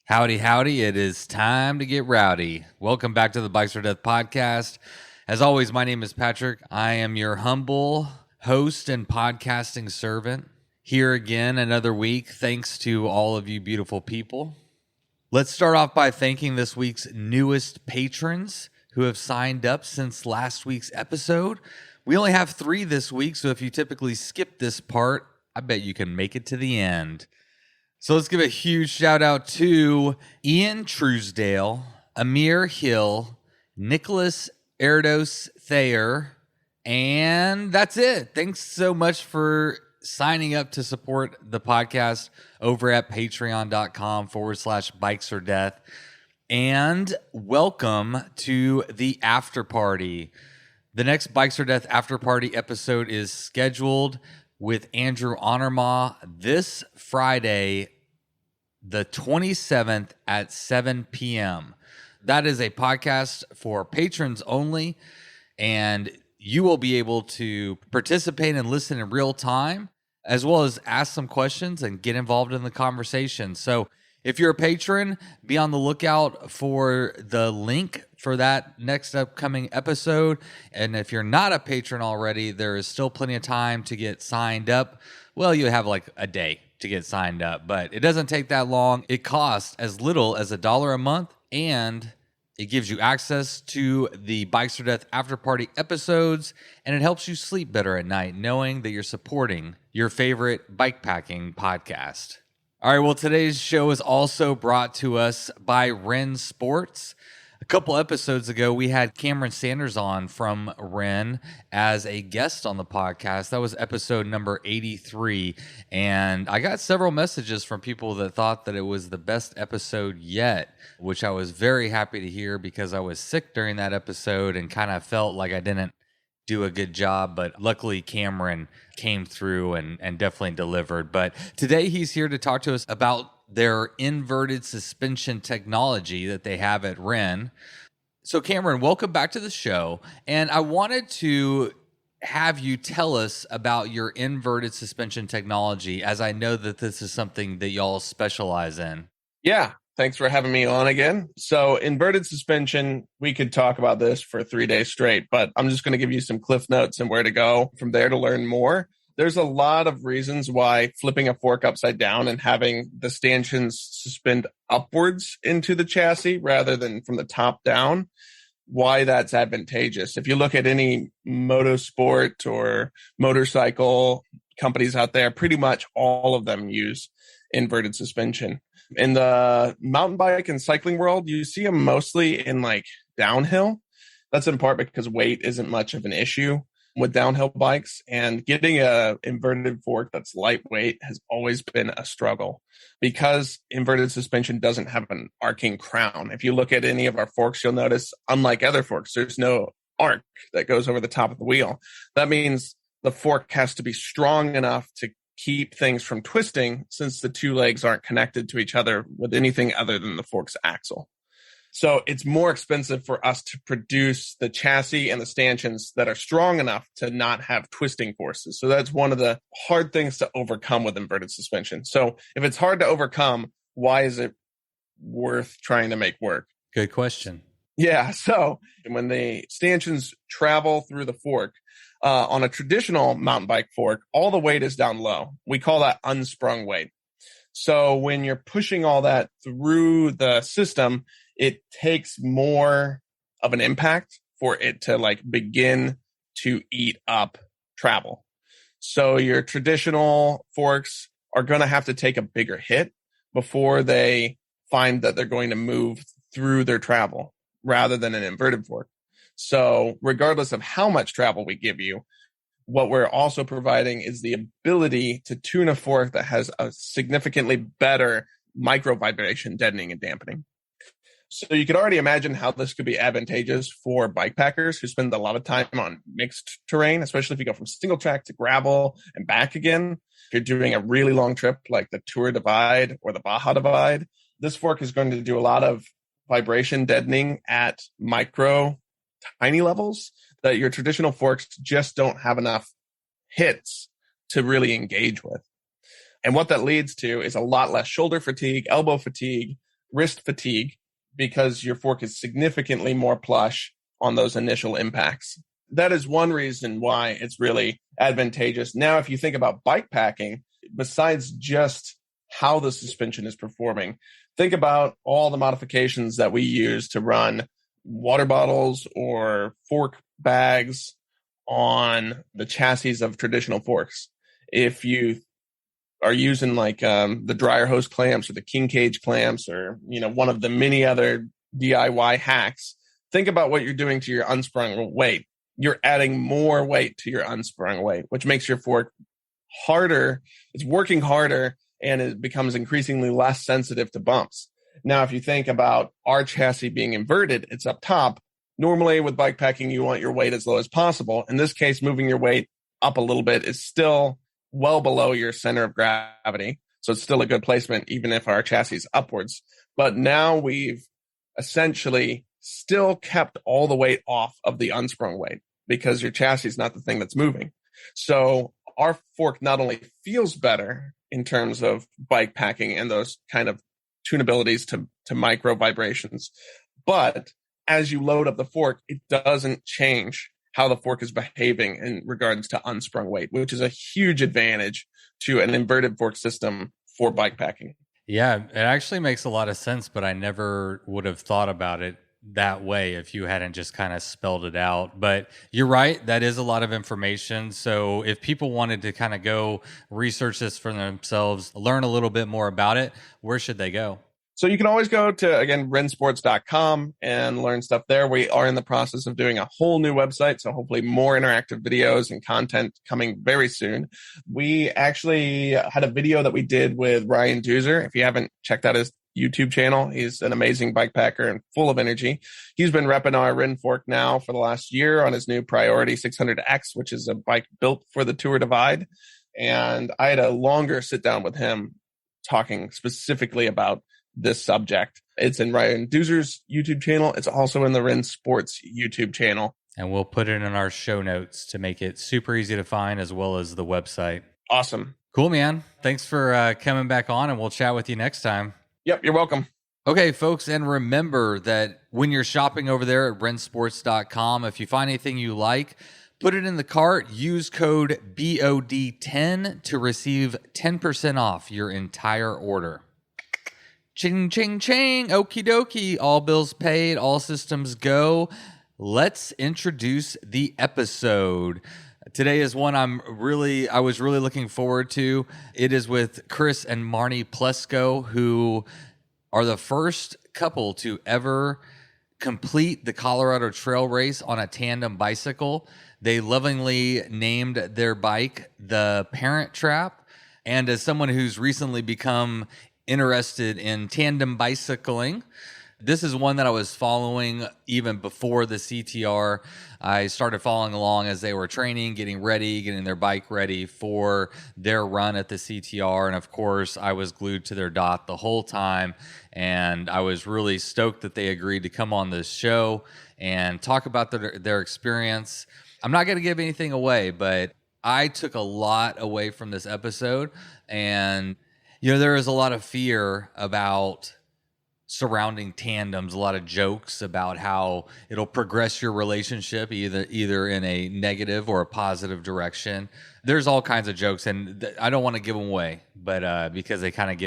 Howdy, howdy. It is time to get rowdy. Welcome back to the Bikes or Death podcast. As always, my name is Patrick. I am your humble host and podcasting servant. Here again another week, thanks to all of you beautiful people. Let's start off by thanking this week's newest patrons who have signed up since last week's episode. We only have 3 this week, so if you typically skip this part, I bet you can make it to the end. So let's give a huge shout out to Ian Truesdale, Amir Hill, Nicholas Erdos Thayer, and that's it. Thanks so much for signing up to support the podcast over at patreon.com/bikes or death. And welcome to the after party. The next Bikes or Death after party episode is scheduled with Andrew Honorma this Friday, the 27th at 7 p.m. That is a podcast for patrons only, and you will be able to participate and listen in real time, as well as ask some questions and get involved in the conversation. So if you're a patron, be on the lookout for the link for that next upcoming episode. And if you're not a patron already, there is still plenty of time to get signed up. Well, you have like a day to get signed up, but it doesn't take that long. It costs as little as $1 a month, and it gives you access to the Bikes or Death after party episodes, and it helps you sleep better at night knowing that you're supporting your favorite bikepacking podcast. All right, well, today's show is also brought to us by Ren Sports. A couple episodes ago, we had Cameron Sanders on from Ren as a guest on the podcast. That was episode number 83, and I got several messages from people that thought that it was the best episode yet, which I was very happy to hear because I was sick during that episode and kind of felt like I didn't do a good job, but luckily Cameron came through and definitely delivered. But today he's here to talk to us about their inverted suspension technology that they have at Ren. So Cameron, welcome back to the show. And I wanted to have you tell us about your inverted suspension technology, as I know that this is something that y'all specialize in. Yeah. Thanks for having me on again. So inverted suspension, we could talk about this for 3 days straight, but I'm just going to give you some cliff notes and where to go from there to learn more. There's a lot of reasons why flipping a fork upside down and having the stanchions suspend upwards into the chassis rather than from the top down, why that's advantageous. If you look at any motorsport or motorcycle companies out there, pretty much all of them use inverted suspension. In the mountain bike and cycling world, you see them mostly in like downhill. That's in part because weight isn't much of an issue with downhill bikes, and getting a inverted fork that's lightweight has always been a struggle because inverted suspension doesn't have an arcing crown. If you look at any of our forks, you'll notice, unlike other forks, there's no arc that goes over the top of the wheel. That means the fork has to be strong enough to keep things from twisting, since the two legs aren't connected to each other with anything other than the fork's axle. So it's more expensive for us to produce the chassis and the stanchions that are strong enough to not have twisting forces. So that's one of the hard things to overcome with inverted suspension. So if it's hard to overcome, why is it worth trying to make work? Good question. Yeah. So when the stanchions travel through the fork, on a traditional mountain bike fork, all the weight is down low. We call that unsprung weight. So when you're pushing all that through the system, it takes more of an impact for it to like begin to eat up travel. So your traditional forks are going to have to take a bigger hit before they find that they're going to move through their travel rather than an inverted fork. So regardless of how much travel we give you, what we're also providing is the ability to tune a fork that has a significantly better micro vibration deadening and dampening. So you could already imagine how this could be advantageous for bikepackers who spend a lot of time on mixed terrain, especially if you go from single track to gravel and back again. If you're doing a really long trip like the Tour Divide or the Baja Divide, this fork is going to do a lot of vibration deadening at tiny levels that your traditional forks just don't have enough hits to really engage with. And what that leads to is a lot less shoulder fatigue, elbow fatigue, wrist fatigue because your fork is significantly more plush on those initial impacts. That is one reason why it's really advantageous. Now, if you think about bike packing, besides just how the suspension is performing, think about all the modifications that we use to run water bottles or fork bags on the chassis of traditional forks. If you are using like the dryer hose clamps or the king cage clamps or one of the many other DIY hacks, think about what you're doing to your unsprung weight. You're adding more weight to your unsprung weight, which makes your fork harder. It's working harder and it becomes increasingly less sensitive to bumps. Now, if you think about our chassis being inverted, it's up top. Normally with bike packing, you want your weight as low as possible. In this case, moving your weight up a little bit is still well below your center of gravity. So it's still a good placement, even if our chassis is upwards. But now we've essentially still kept all the weight off of the unsprung weight because your chassis is not the thing that's moving. So our fork not only feels better in terms of bike packing and those kind of tunabilities to micro vibrations, but as you load up the fork, it doesn't change how the fork is behaving in regards to unsprung weight, which is a huge advantage to an inverted fork system for bike packing. Yeah, it actually makes a lot of sense, but I never would have thought about it that way if you hadn't just kind of spelled it out. But you're right, that is a lot of information. So if people wanted to kind of go research this for themselves, learn a little bit more about it, where should they go? So you can always go to, again, rensports.com and learn stuff there. We are in the process of doing a whole new website, so hopefully more interactive videos and content coming very soon. We actually had a video that we did with Ryan Doozer. If you haven't checked out his YouTube channel, he's an amazing bike packer and full of energy. He's been repping our Ren Fork now for the last year on his new Priority 600X, which is a bike built for the Tour Divide. And I had a longer sit down with him talking specifically about this subject. It's in Ryan Doozer's YouTube channel. It's also in the Ren Sports YouTube channel. And we'll put it in our show notes to make it super easy to find, as well as the website. Awesome. Cool, man. Thanks for coming back on, and we'll chat with you next time. Yep, you're welcome. Okay, folks, and remember that when you're shopping over there at rensports.com, if you find anything you like, put it in the cart, use code BOD10 to receive 10% off your entire order. Ching, ching, ching. Okie dokie. All bills paid. All systems go. Let's introduce the episode. Today is one I was really looking forward to. It is with Chris and Marni Plesko, who are the first couple to ever complete the Colorado Trail Race on a tandem bicycle. They lovingly named their bike the Parent Trap. And as someone who's recently become interested in tandem bicycling, this is one that I was following even before the CTR. I started following along as they were training, getting their bike ready for their run at the CTR. And of course, I was glued to their dot the whole time. And I was really stoked that they agreed to come on this show and talk about their experience. I'm not going to give anything away, but I took a lot away from this episode. And there is a lot of fear about surrounding tandems, a lot of jokes about how it'll progress your relationship either in a negative or a positive direction. There's all kinds of jokes, and I don't want to give them away, but because we kind of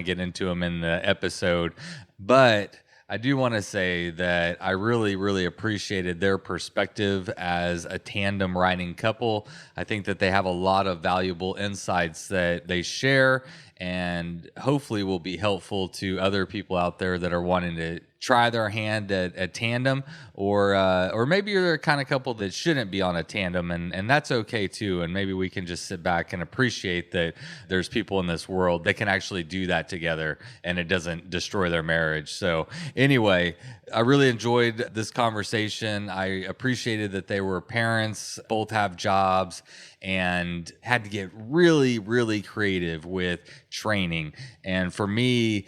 get into them in the episode. But I do want to say that I really, really appreciated their perspective as a tandem riding couple. I think that they have a lot of valuable insights that they share, and hopefully will be helpful to other people out there that are wanting to try their hand at tandem, or maybe you're the kind of couple that shouldn't be on a tandem, and that's okay too. And maybe we can just sit back and appreciate that there's people in this world that can actually do that together, and it doesn't destroy their marriage. So anyway, I really enjoyed this conversation. I appreciated that they were parents, both have jobs, and had to get really, really creative with training. And for me,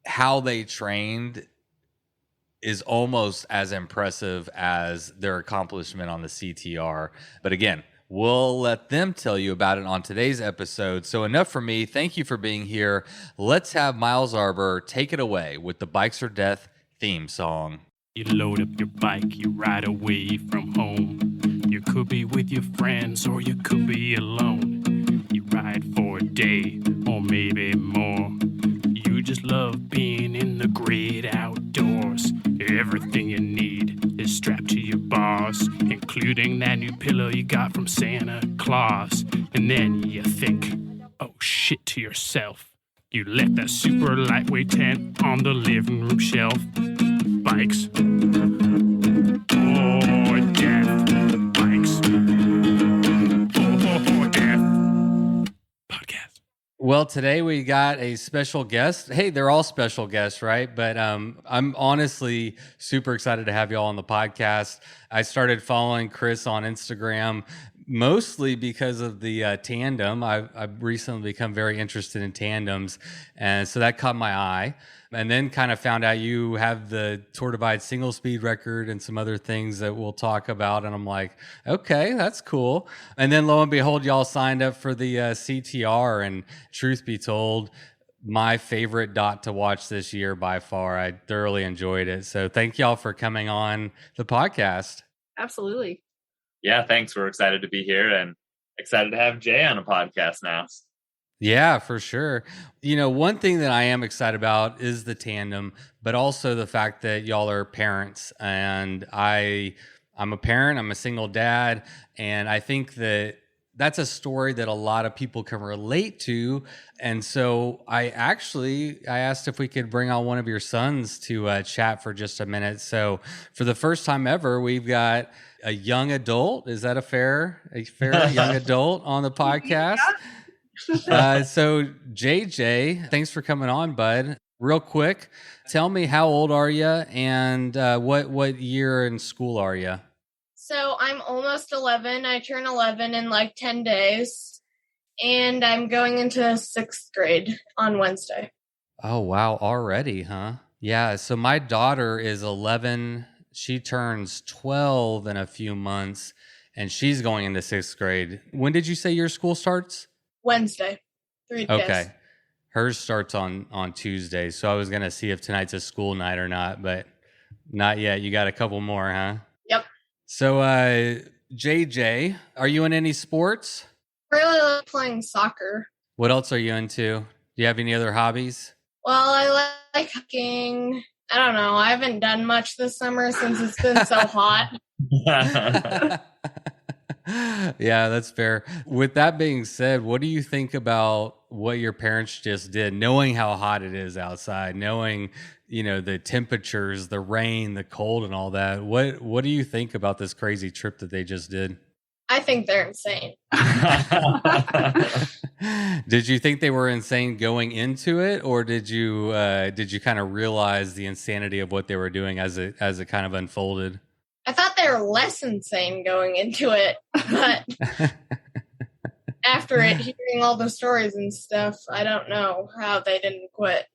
how they trained is almost as impressive as their accomplishment on the CTR. But again, We'll let them tell you about it on today's episode. So enough for me. Thank you for being here. Let's have Miles Arbor take it away with the Bikes or Death theme song. You load up your bike, you ride away from home. You could be with your friends or you could be alone. You ride for a day or maybe more. You just love being in the great outdoors. Everything you need is strapped to your bars, including that new pillow you got from Santa Claus. And then you think, oh shit, to yourself. You left that super lightweight tent on the living room shelf. Bikes or death. Bikes or death. Podcast. Well, today we got a special guest. Hey, they're all special guests, right? But I'm honestly super excited to have you all on the podcast. I started following Chris on Instagram mostly because of the tandem. I've recently become very interested in tandems, and so that caught my eye. And then kind of found out you have the Tour Divide single speed record and some other things that we'll talk about. And I'm like, okay, that's cool. And then lo and behold, y'all signed up for the CTR. And truth be told, my favorite dot to watch this year by far. I thoroughly enjoyed it. So thank y'all for coming on the podcast. Absolutely. Yeah, thanks. We're excited to be here and excited to have Jay on a podcast now. Yeah, for sure. You know, one thing that I am excited about is the tandem, but also the fact that y'all are parents. And I'm a parent, I'm a single dad, and I think that that's a story that a lot of people can relate to. And so I asked if we could bring on one of your sons to chat for just a minute. So for the first time ever, we've got a young adult. Is that a fair young adult on the podcast? So JJ, thanks for coming on, bud. Real quick, tell me, how old are you, and what year in school are you? So I'm almost 11. I turn 11 in like 10 days, and I'm going into 6th grade on Wednesday. Oh, wow. Already, huh? Yeah. So my daughter is 11. She turns 12 in a few months, and she's going into 6th grade. When did you say your school starts? Wednesday. 3 days. Okay. Hers starts on Tuesday. So I was going to see if tonight's a school night or not, but not yet. You got a couple more, huh? Yep. So, JJ, are you in any sports? Really love playing soccer. What else are you into? Do you have any other hobbies? Well, I like cooking. I don't know. I haven't done much this summer since it's been so hot. Yeah, that's fair. With that being said, what do you think about what your parents just did, knowing how hot it is outside, knowing, you know, the temperatures, the rain, the cold, and all that? What do you think about this crazy trip that they just did? I think they're insane. Did you think they were insane going into it, or did you kind of realize the insanity of what they were doing as it kind of unfolded? I thought they were less insane going into it, but after it, hearing all the stories and stuff, I don't know how they didn't quit.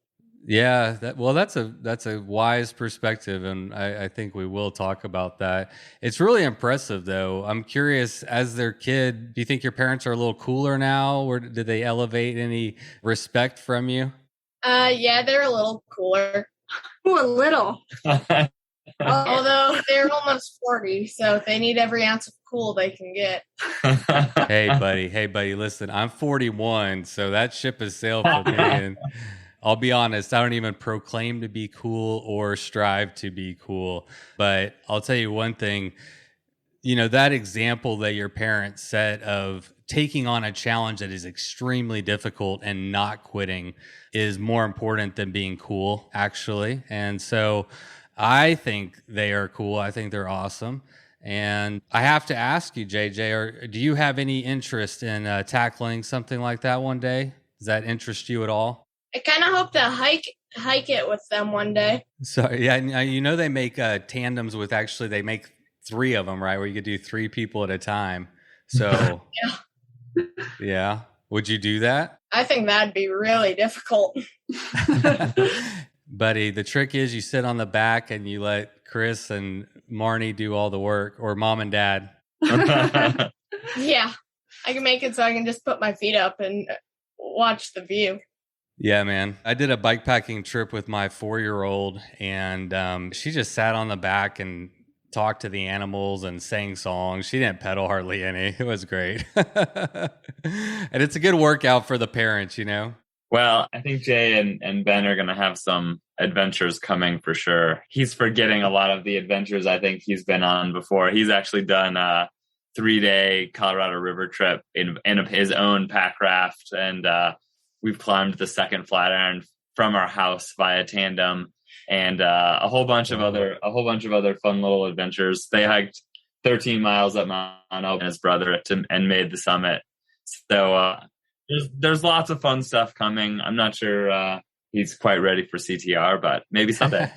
Yeah, that's a wise perspective, and I think we will talk about that. It's really impressive, though. I'm curious, as their kid, do you think your parents are a little cooler now, or did they elevate any respect from you? Yeah, they're a little cooler. Ooh, a little. Although they're almost 40, so they need every ounce of cool they can get. Hey, buddy, listen, I'm 41, so that ship has sailed for me. And I'll be honest, I don't even proclaim to be cool or strive to be cool. But I'll tell you one thing, you know, that example that your parents set of taking on a challenge that is extremely difficult and not quitting is more important than being cool, actually. And so I think they are cool. I think they're awesome. And I have to ask you, JJ, do you have any interest in tackling something like that one day? Does that interest you at all? I kind of hope to hike it with them one day. So, yeah, you know, they make tandems with, actually, they make 3 of them, right? Where you could do 3 people at a time. So, yeah. Would you do that? I think that'd be really difficult. Buddy, the trick is you sit on the back and you let Chris and Marni do all the work, or mom and dad. Yeah, I can make it so I can just put my feet up and watch the view. Yeah, man. I did a bikepacking trip with my 4-year-old, and she just sat on the back and talked to the animals and sang songs. She didn't pedal hardly any. It was great. And it's a good workout for the parents, you know? Well, I think Jay and Ben are going to have some adventures coming for sure. He's forgetting a lot of the adventures I think he's been on before. He's actually done a 3-day Colorado River trip in his own pack raft, and we've climbed the second Flatiron from our house via Tandem, and a whole bunch of other fun little adventures. They hiked 13 miles up Mount Elk and his brother and made the summit. So there's lots of fun stuff coming. I'm not sure he's quite ready for CTR, but maybe someday.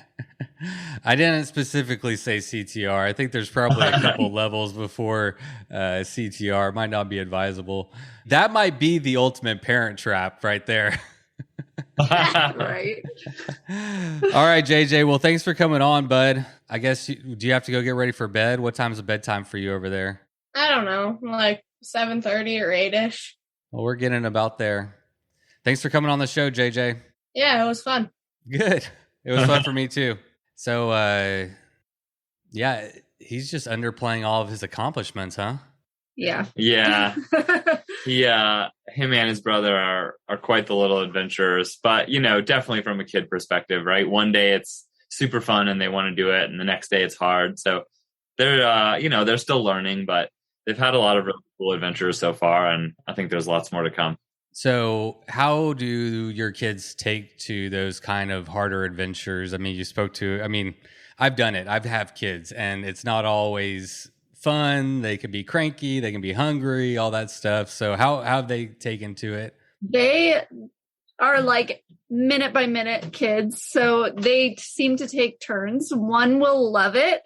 I didn't specifically say CTR. I think there's probably a couple levels before CTR. Might not be advisable. That might be the ultimate parent trap right there. Right. All right, JJ. Well, thanks for coming on, bud. I guess, do you have to go get ready for bed? What time's the bedtime for you over there? I don't know, like 7:30 or 8ish. Well, we're getting about there. Thanks for coming on the show, JJ. Yeah, it was fun. Good. It was fun for me too. So, yeah, he's just underplaying all of his accomplishments, huh? Yeah. Yeah. Him and his brother are quite the little adventurers, but definitely from a kid perspective, right? One day it's super fun and they want to do it, and the next day it's hard. So they're still learning, but they've had a lot of really cool adventures so far, and I think there's lots more to come. So how do your kids take to those kind of harder adventures? I mean, I've done it. I've had kids, and it's not always fun. They can be cranky, they can be hungry, all that stuff. So how have they taken to it? They are like minute by minute kids. So they seem to take turns. One will love it,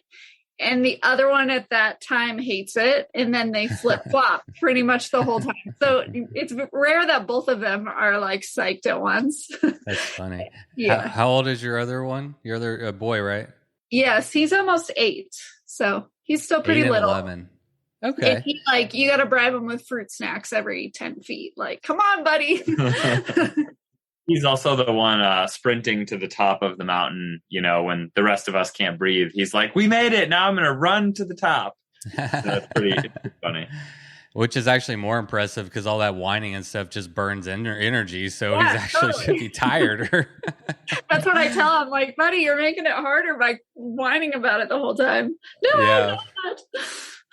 and the other one at that time hates it, and then they flip flop pretty much the whole time. So it's rare that both of them are like psyched at once. That's funny. Yeah. How old is your other one? Your other boy, right? Yes, he's almost 8, so he's still pretty 8 and little. 11. Okay. And he, you got to bribe him with fruit snacks every 10 feet. Like, come on, buddy. He's also the one sprinting to the top of the mountain, when the rest of us can't breathe. He's like, we made it. Now I'm going to run to the top. So that's pretty funny. Which is actually more impressive because all that whining and stuff just burns energy. So Yeah, he's actually totally. should be tired. That's what I tell him. Like, buddy, you're making it harder by whining about it the whole time. No, Yeah. I'm not.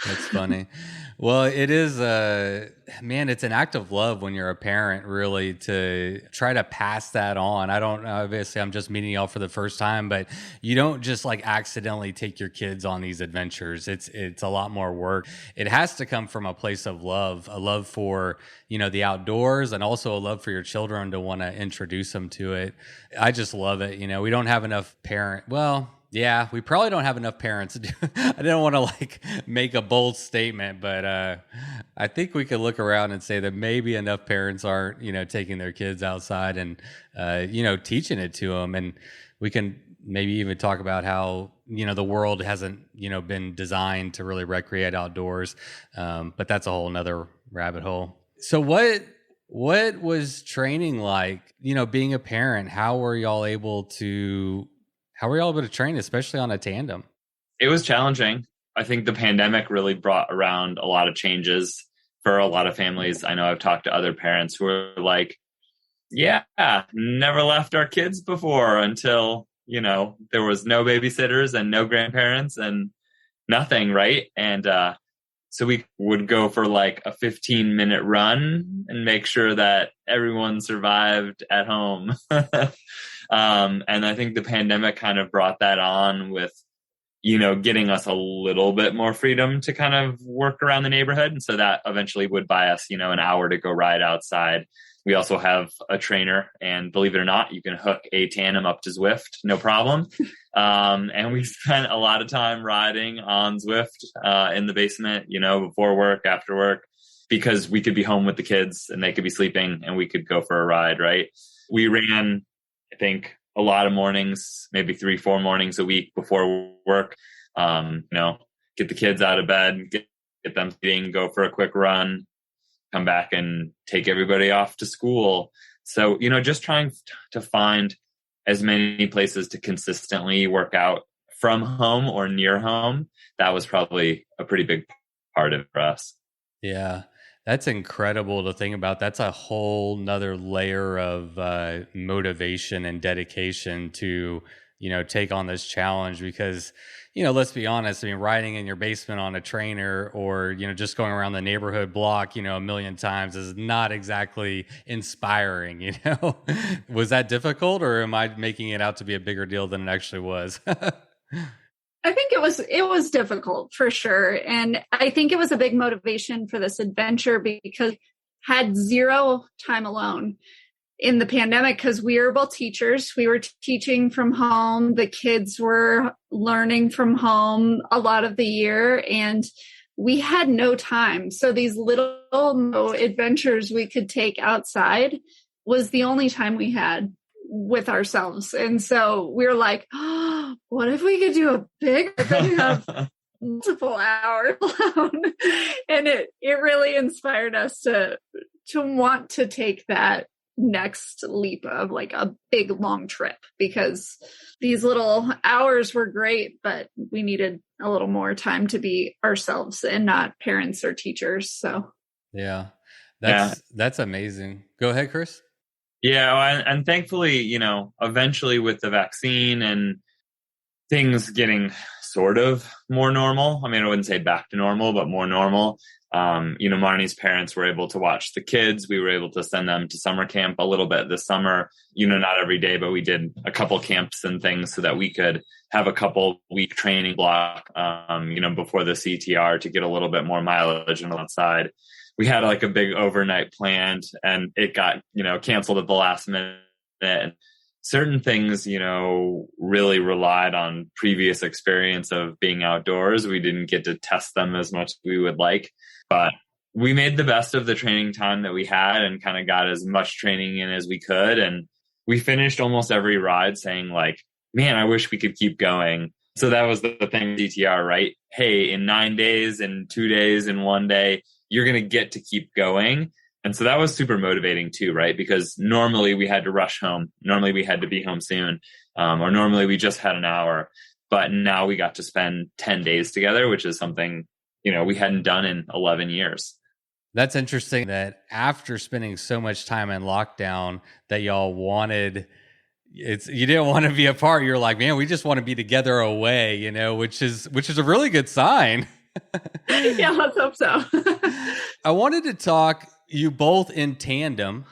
That's funny. Well, it is, man, it's an act of love when you're a parent, really, to try to pass that on. I don't, obviously, I'm just meeting y'all for the first time, but you don't just accidentally take your kids on these adventures. It's a lot more work. It has to come from a place of love, a love for, the outdoors, and also a love for your children to want to introduce them to it. I just love it. We don't have enough yeah, we probably don't have enough parents. I didn't want to make a bold statement, but I think we could look around and say that maybe enough parents aren't, taking their kids outside and, teaching it to them. And we can maybe even talk about how, the world hasn't, been designed to really recreate outdoors. But that's a whole nother rabbit hole. So what was training like, being a parent? How were y'all able to train, especially on a tandem? It was challenging. I think the pandemic really brought around a lot of changes for a lot of families. I know I've talked to other parents who are like, yeah, never left our kids before until, there was no babysitters and no grandparents and nothing, right? And so we would go for a 15-minute run and make sure that everyone survived at home. And I think the pandemic kind of brought that on with, getting us a little bit more freedom to kind of work around the neighborhood. And so that eventually would buy us, an hour to go ride outside. We also have a trainer, and believe it or not, you can hook a tandem up to Zwift, no problem. And we spent a lot of time riding on Zwift in the basement, before work, after work, because we could be home with the kids and they could be sleeping and we could go for a ride, right? We ran, I think, a lot of mornings, maybe 3-4 mornings a week before work, get the kids out of bed, get get them eating, go for a quick run, come back and take everybody off to school. So, just trying to find as many places to consistently work out from home or near home. That was probably a pretty big part of it for us. Yeah, that's incredible to think about. That's a whole nother layer of motivation and dedication to, take on this challenge because, let's be honest. I mean, riding in your basement on a trainer or, just going around the neighborhood block, a million times is not exactly inspiring, Was that difficult or am I making it out to be a bigger deal than it actually was? I think it was difficult for sure. And I think it was a big motivation for this adventure because had zero time alone in the pandemic because we were both teachers. We were teaching from home. The kids were learning from home a lot of the year and we had no time. So these little adventures we could take outside was the only time we had with ourselves. And so we were like, oh, what if we could do a big thing of multiple hours alone? And it really inspired us to want to take that next leap of like a big long trip because these little hours were great, but we needed a little more time to be ourselves and not parents or teachers. So yeah, that's amazing. Go ahead, Chris. Yeah, and thankfully, eventually with the vaccine and things getting sort of more normal. I mean, I wouldn't say back to normal, but more normal. Marni's parents were able to watch the kids. We were able to send them to summer camp a little bit this summer, not every day, but we did a couple camps and things so that we could have a couple week training block, before the CTR to get a little bit more mileage and outside. We had like a big overnight planned and it got, canceled at the last minute. And certain things, really relied on previous experience of being outdoors. We didn't get to test them as much as we would like, but we made the best of the training time that we had and kind of got as much training in as we could. And we finished almost every ride saying like, man, I wish we could keep going. So that was the thing, DTR, right? Hey, in 9 days, in 2 days, in 1 day, you're going to get to keep going. And so that was super motivating too, right? Because normally we had to rush home. Normally we had to be home soon. Or normally we just had an hour. But now we got to spend 10 days together, which is something, we hadn't done in 11 years. That's interesting that after spending so much time in lockdown that y'all wanted, you didn't want to be apart. You're like, man, we just want to be together away, which is a really good sign. Yeah, let's hope so. I wanted to talk, you both in tandem,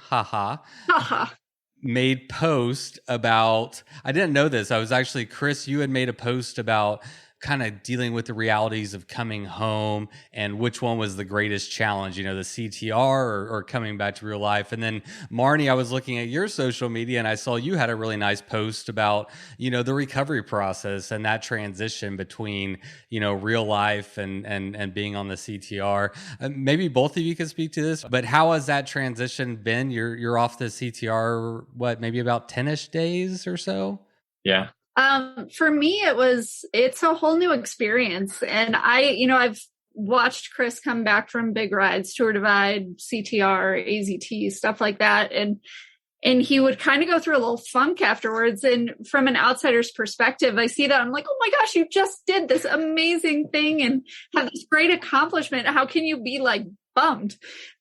made post about, I didn't know this. I was actually, Chris, you had made a post about kind of dealing with the realities of coming home and which one was the greatest challenge, the CTR or coming back to real life. And then Marni, I was looking at your social media and I saw you had a really nice post about, the recovery process and that transition between, real life and being on the CTR. Maybe both of you could speak to this, but how has that transition been? You're off the CTR, maybe about 10-ish days or so? Yeah. For me, it's a whole new experience. And I've watched Chris come back from big rides, Tour Divide, CTR, AZT, stuff like that. And he would kind of go through a little funk afterwards. And from an outsider's perspective, I see that I'm like, oh my gosh, you just did this amazing thing and have this great accomplishment. How can you be like bummed?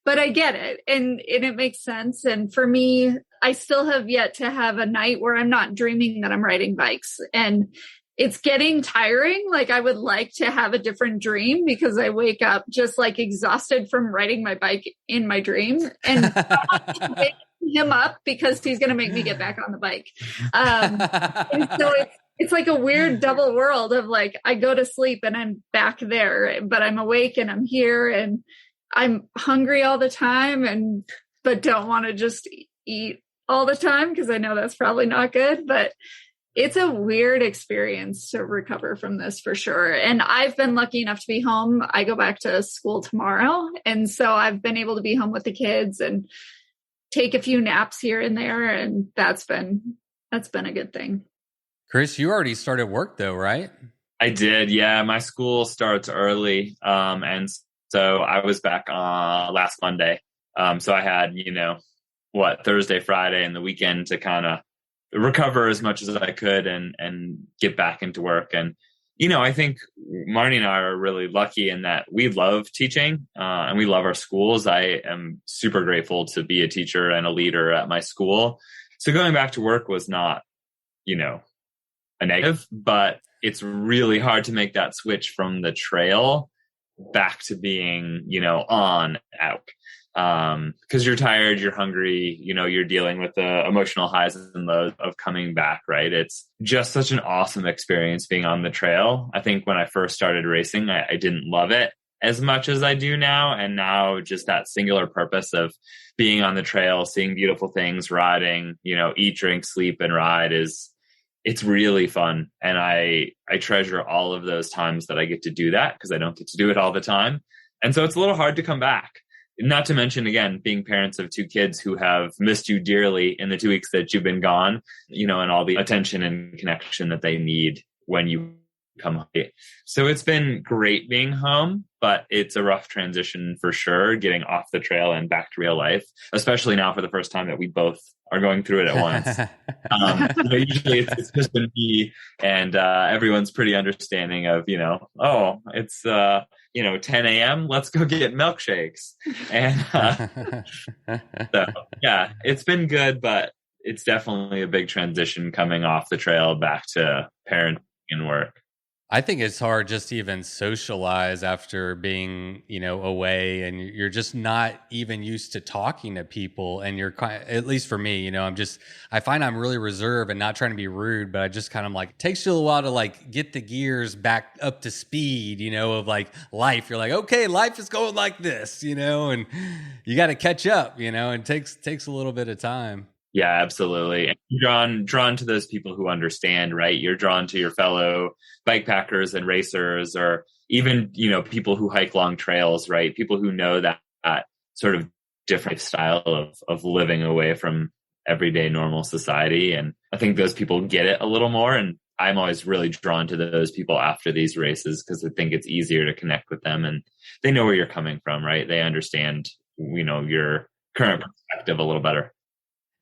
But I get it. And it makes sense. And for me, I still have yet to have a night where I'm not dreaming that I'm riding bikes. And it's getting tiring. Like I would like to have a different dream because I wake up just like exhausted from riding my bike in my dream. And I want to wake him up because he's going to make me get back on the bike. And so it's like a weird double world of like, I go to sleep and I'm back there, but I'm awake and I'm here and I'm hungry all the time but don't want to just eat all the time because I know that's probably not good, but it's a weird experience to recover from this for sure. And I've been lucky enough to be home. I go back to school tomorrow. And so I've been able to be home with the kids and take a few naps here and there. And that's been a good thing. Chris, you already started work though, right? I did. Yeah. My school starts early. And So I was back last Monday. So I had, Thursday, Friday, and the weekend to kind of recover as much as I could and get back into work. And, I think Marni and I are really lucky in that we love teaching and we love our schools. I am super grateful to be a teacher and a leader at my school. So going back to work was not, a negative, but it's really hard to make that switch from the trail back to being, on out. Because you're tired, you're hungry, you're dealing with the emotional highs and lows of coming back, right? It's just such an awesome experience being on the trail. I think when I first started racing, I didn't love it as much as I do now. And now just that singular purpose of being on the trail, seeing beautiful things, riding, eat, drink, sleep, and ride it's really fun. And I treasure all of those times that I get to do that because I don't get to do it all the time. And so it's a little hard to come back. Not to mention, again, being parents of 2 kids who have missed you dearly in the 2 weeks that you've been gone, and all the attention and connection that they need when you come home. So it's been great being home, but it's a rough transition for sure, getting off the trail and back to real life, especially now for the first time that we both are going through it at once. Usually it's just been me and everyone's pretty understanding of, it's 10 a.m. Let's go get milkshakes. And so, yeah, it's been good, but it's definitely a big transition coming off the trail back to parenting and work. I think it's hard just to even socialize after being, away, and you're just not even used to talking to people. And you're at least for me, I find I'm really reserved and not trying to be rude, but I just kind of it takes you a while to get the gears back up to speed, of life. You're like, okay, life is going like this, and you got to catch up, and it takes a little bit of time. Yeah, absolutely. And you're drawn to those people who understand, right? You're drawn to your fellow bikepackers and racers, or even, people who hike long trails, right? People who know that sort of different style of living away from everyday normal society. And I think those people get it a little more. And I'm always really drawn to those people after these races because I think it's easier to connect with them and they know where you're coming from, right? They understand, your current perspective a little better.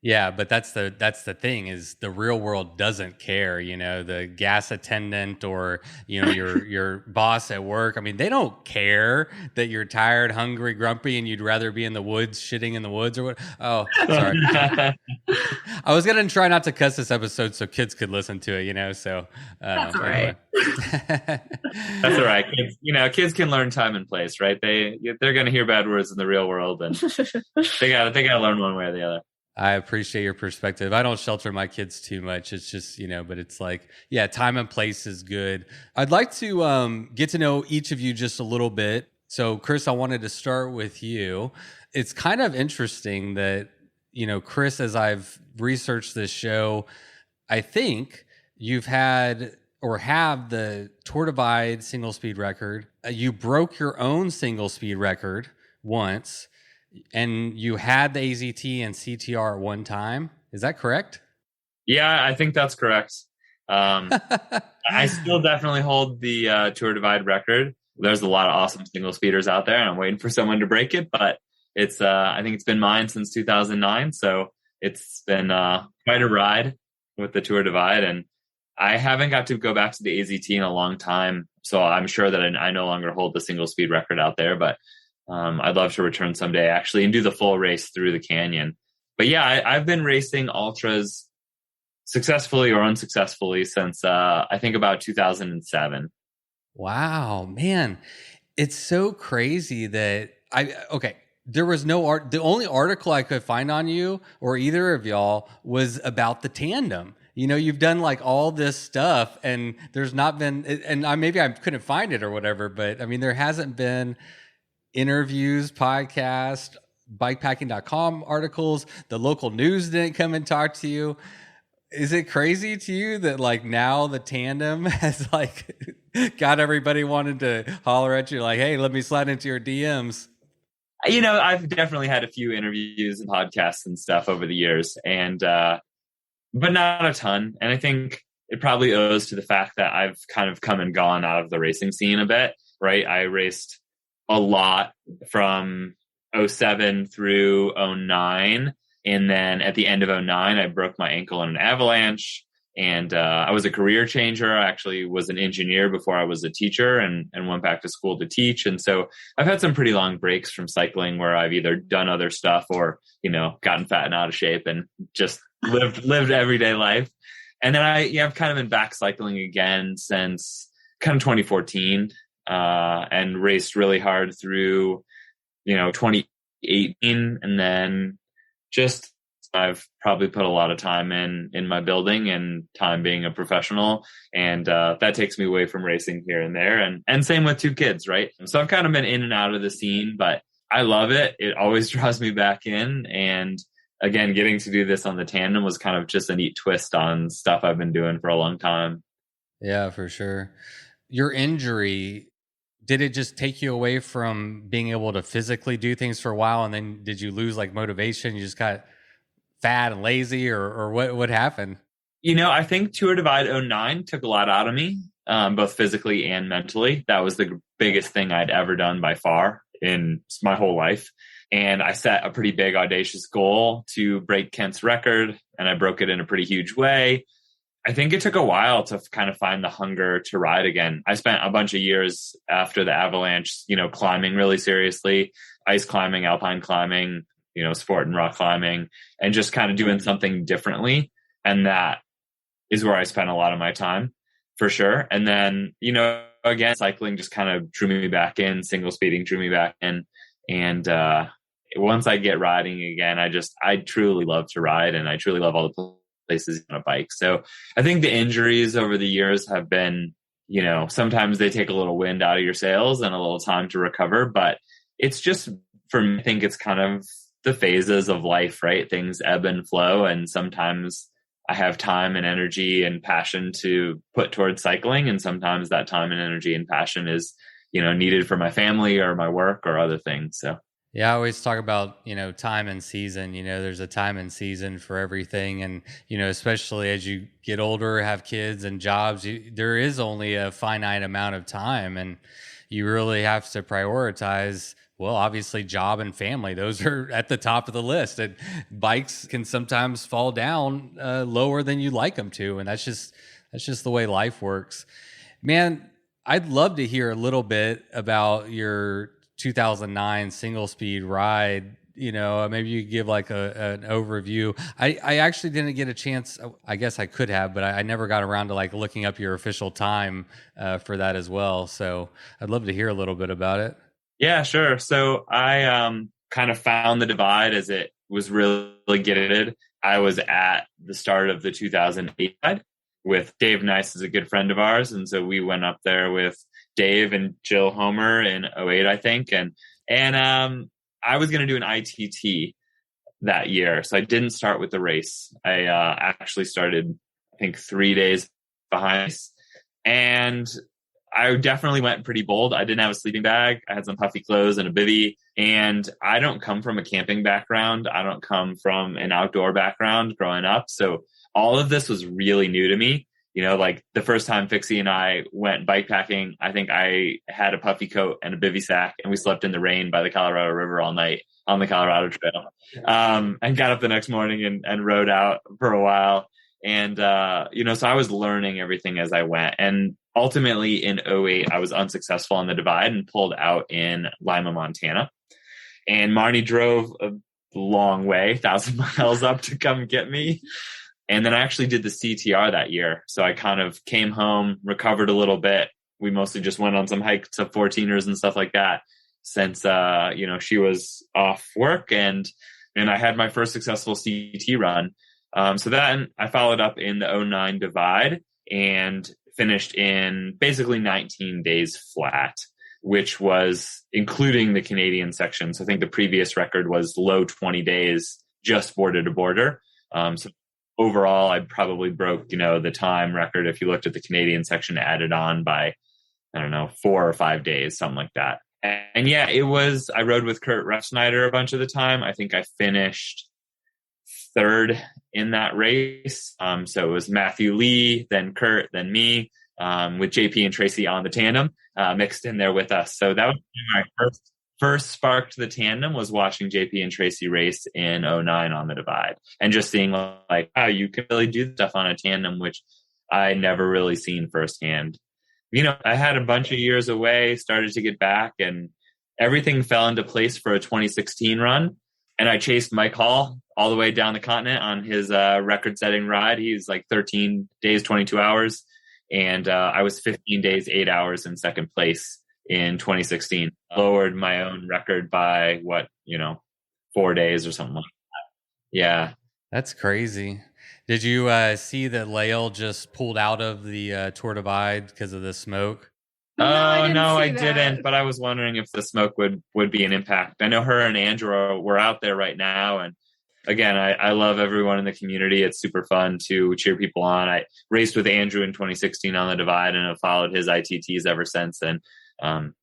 Yeah, but that's the thing is the real world doesn't care, the gas attendant or, your boss at work. I mean, they don't care that you're tired, hungry, grumpy, and you'd rather be in the woods, shitting in the woods or what. Oh, sorry. I was going to try not to cuss this episode so kids could listen to it, so. That's all right. That's all right. Kids can learn time and place, right? They're going to hear bad words in the real world and they got to learn one way or the other. I appreciate your perspective. I don't shelter my kids too much. It's just, but it's time and place is good. I'd like to get to know each of you just a little bit. So, Chris, I wanted to start with you. It's kind of interesting that, Chris, as I've researched this show, I think you've had or have the Tour Divide single speed record. You broke your own single speed record once. And you had the AZT and CTR at one time. Is that correct? Yeah, I think that's correct. I still definitely hold the Tour Divide record. There's a lot of awesome single speeders out there, and I'm waiting for someone to break it. But it's I think it's been mine since 2009. So it's been quite a ride with the Tour Divide. And I haven't got to go back to the AZT in a long time. So I'm sure that I no longer hold the single speed record out there. But I'd love to return someday actually and do the full race through the canyon. But yeah, I've been racing ultras successfully or unsuccessfully since I think about 2007. Wow, man. It's so crazy that there was the only article I could find on you or either of y'all was about the tandem. You've done all this stuff and there's not been, and maybe I couldn't find it or whatever, but I mean, there hasn't been interviews, podcast, bikepacking.com articles. The local news didn't come and talk to you. Is it crazy to you that now the tandem has got everybody wanting to holler at you hey, let me slide into your DMs? I've definitely had a few interviews and podcasts and stuff over the years and but not a ton. And I think it probably owes to the fact that I've kind of come and gone out of the racing scene a bit, right? I raced a lot from '07 through '09. And then at the end of '09, I broke my ankle in an avalanche. And I was a career changer. I actually was an engineer before I was a teacher and went back to school to teach. And so I've had some pretty long breaks from cycling where I've either done other stuff or, gotten fat and out of shape and just lived everyday life. And then I've kind of been back cycling again since kind of 2014 and raced really hard through, 2018. And then just I've probably put a lot of time in my building and time being a professional. And that takes me away from racing here and there. And same with 2 kids, right? So I've kind of been in and out of the scene, but I love it. It always draws me back in. And again, getting to do this on the Tandem was kind of just a neat twist on stuff I've been doing for a long time. Yeah, for sure. Your injury, did it just take you away from being able to physically do things for a while? And then did you lose like motivation? You just got fat and lazy or what happened? I think Tour Divide '09 took a lot out of me, both physically and mentally. That was the biggest thing I'd ever done by far in my whole life. And I set a pretty big, audacious goal to break Kent's record, and I broke it in a pretty huge way. I think it took a while to kind of find the hunger to ride again. I spent a bunch of years after the avalanche, climbing really seriously, ice climbing, alpine climbing, sport and rock climbing, and just kind of doing something differently. And that is where I spent a lot of my time for sure. And then, again, cycling just kind of drew me back in, single speeding drew me back in. And once I get riding again, I truly love to ride, and I truly love all the places on a bike. So I think the injuries over the years have been, sometimes they take a little wind out of your sails and a little time to recover, but it's just, for me, I think it's kind of the phases of life, right? Things ebb and flow. And sometimes I have time and energy and passion to put towards cycling. And sometimes that time and energy and passion is, needed for my family or my work or other things. So, yeah, I always talk about, time and season. There's a time and season for everything. And, especially as you get older, have kids and jobs, there is only a finite amount of time. And you really have to prioritize, well, obviously job and family. Those are at the top of the list. And bikes can sometimes fall down lower than you like them to. And that's just the way life works. Man, I'd love to hear a little bit about your 2009 single speed ride. Maybe you could give like an overview. I actually didn't get a chance. I guess I could have, but I never got around to like looking up your official time for that as well. So I'd love to hear a little bit about it. Yeah, sure. So I kind of found the divide as it was really getting. I was at the start of the 2008 ride with Dave Nice is a good friend of ours. And so we went up there with Dave and Jill Homer in '08, I think. And I was going to do an ITT that year. So I didn't start with the race. I actually started, I think, 3 days behind. And I definitely went pretty bold. I didn't have a sleeping bag. I had some puffy clothes and a bivvy. And I don't come from a camping background. I don't come from an outdoor background growing up. So all of this was really new to me. Like the first time Fixie and I went bikepacking, I think I had a puffy coat and a bivvy sack, and we slept in the rain by the Colorado River all night on the Colorado Trail. And got up the next morning and rode out for a while. And, so I was learning everything as I went. And ultimately in '08, I was unsuccessful on the divide and pulled out in Lima, Montana. And Marni drove a long way, 1,000 miles up to come get me. And then I actually did the CTR that year. So I kind of came home, recovered a little bit. We mostly just went on some hikes of 14ers and stuff like that since, she was off work, and I had my first successful CT run. So then I followed up in the '09 divide and finished in basically 19 days flat, which was including the Canadian section. So I think the previous record was low 20 days, just border to border. So overall, I probably broke, the time record if you looked at the Canadian section added on by, 4 or 5 days, something like that. And yeah, I rode with Kurt Refsnyder a bunch of the time. I think I finished third in that race. So it was Matthew Lee, then Kurt, then me. with JP and Tracy on the tandem mixed in there with us. So that was my first spark to the tandem, was watching JP and Tracy race in 09 on the Divide, and just seeing like, wow, you can really do stuff on a tandem, which I never really seen firsthand. I had a bunch of years away, started to get back, and everything fell into place for a 2016 run. And I chased Mike Hall all the way down the continent on his record-setting ride. He's like 13 days, 22 hours. And I was 15 days, 8 hours in second place in 2016. Lowered my own record by 4 days or something like that. Yeah. That's crazy. Did you see that Lael just pulled out of the Tour Divide because of the smoke? No, I didn't. But I was wondering if the smoke would be an impact. I know her and Andrew were out there right now. And again, I love everyone in the community. It's super fun to cheer people on. I raced with Andrew in 2016 on the Divide and have followed his ITTs ever since. And I'm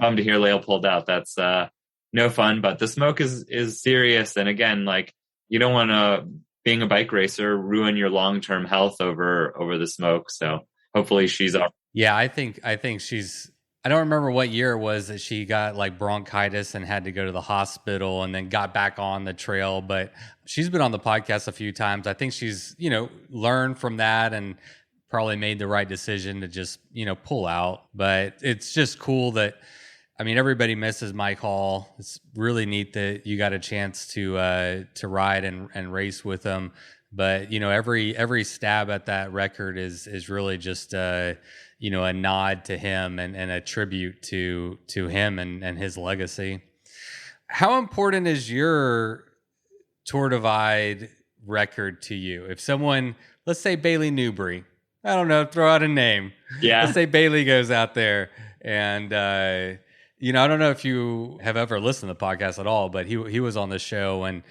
bummed to hear Lael pulled out. That's no fun. But the smoke is serious. And again, like, you don't want to, being a bike racer, ruin your long-term health over the smoke. So hopefully she's up. Yeah, I think she's, I don't remember what year it was that she got like bronchitis and had to go to the hospital and then got back on the trail. But she's been on the podcast a few times. I think she's, learned from that and probably made the right decision to just, pull out. But it's just cool that, everybody misses Mike Hall. It's really neat that you got a chance to ride and race with him. But, every stab at that record is really just, a nod to him and a tribute to him and his legacy. How important is your Tour Divide record to you? If someone, let's say Bailey Newbury, I don't know, throw out a name. Yeah. Let's say Bailey goes out there and, I don't know if you have ever listened to the podcast at all, but he was on the show and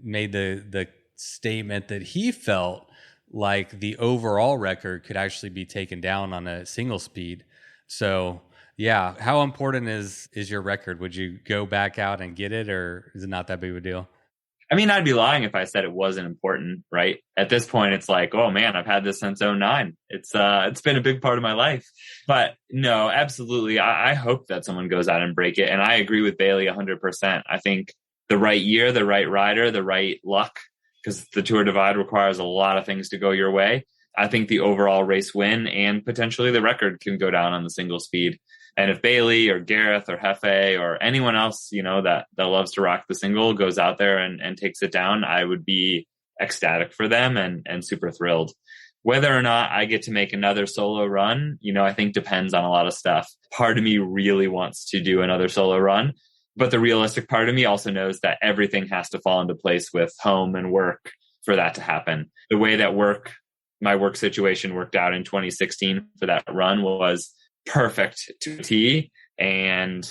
made the statement that he felt like the overall record could actually be taken down on a single speed. So yeah, how important is your record? Would you go back out and get it, or is it not that big of a deal? I'd be lying if I said it wasn't important, right? At this point, it's like, oh man, I've had this since 09. It's been a big part of my life. But no, absolutely. I hope that someone goes out and break it. And I agree with Bailey 100%. I think the right year, the right rider, the right luck, because the Tour Divide requires a lot of things to go your way. I think the overall race win and potentially the record can go down on the single speed. And if Bailey or Gareth or Hefe or anyone else, that loves to rock the single goes out there and takes it down, I would be ecstatic for them and super thrilled. Whether or not I get to make another solo run, I think depends on a lot of stuff. Part of me really wants to do another solo run, but the realistic part of me also knows that everything has to fall into place with home and work for that to happen. The way that my work situation worked out in 2016 for that run was perfect to a T, and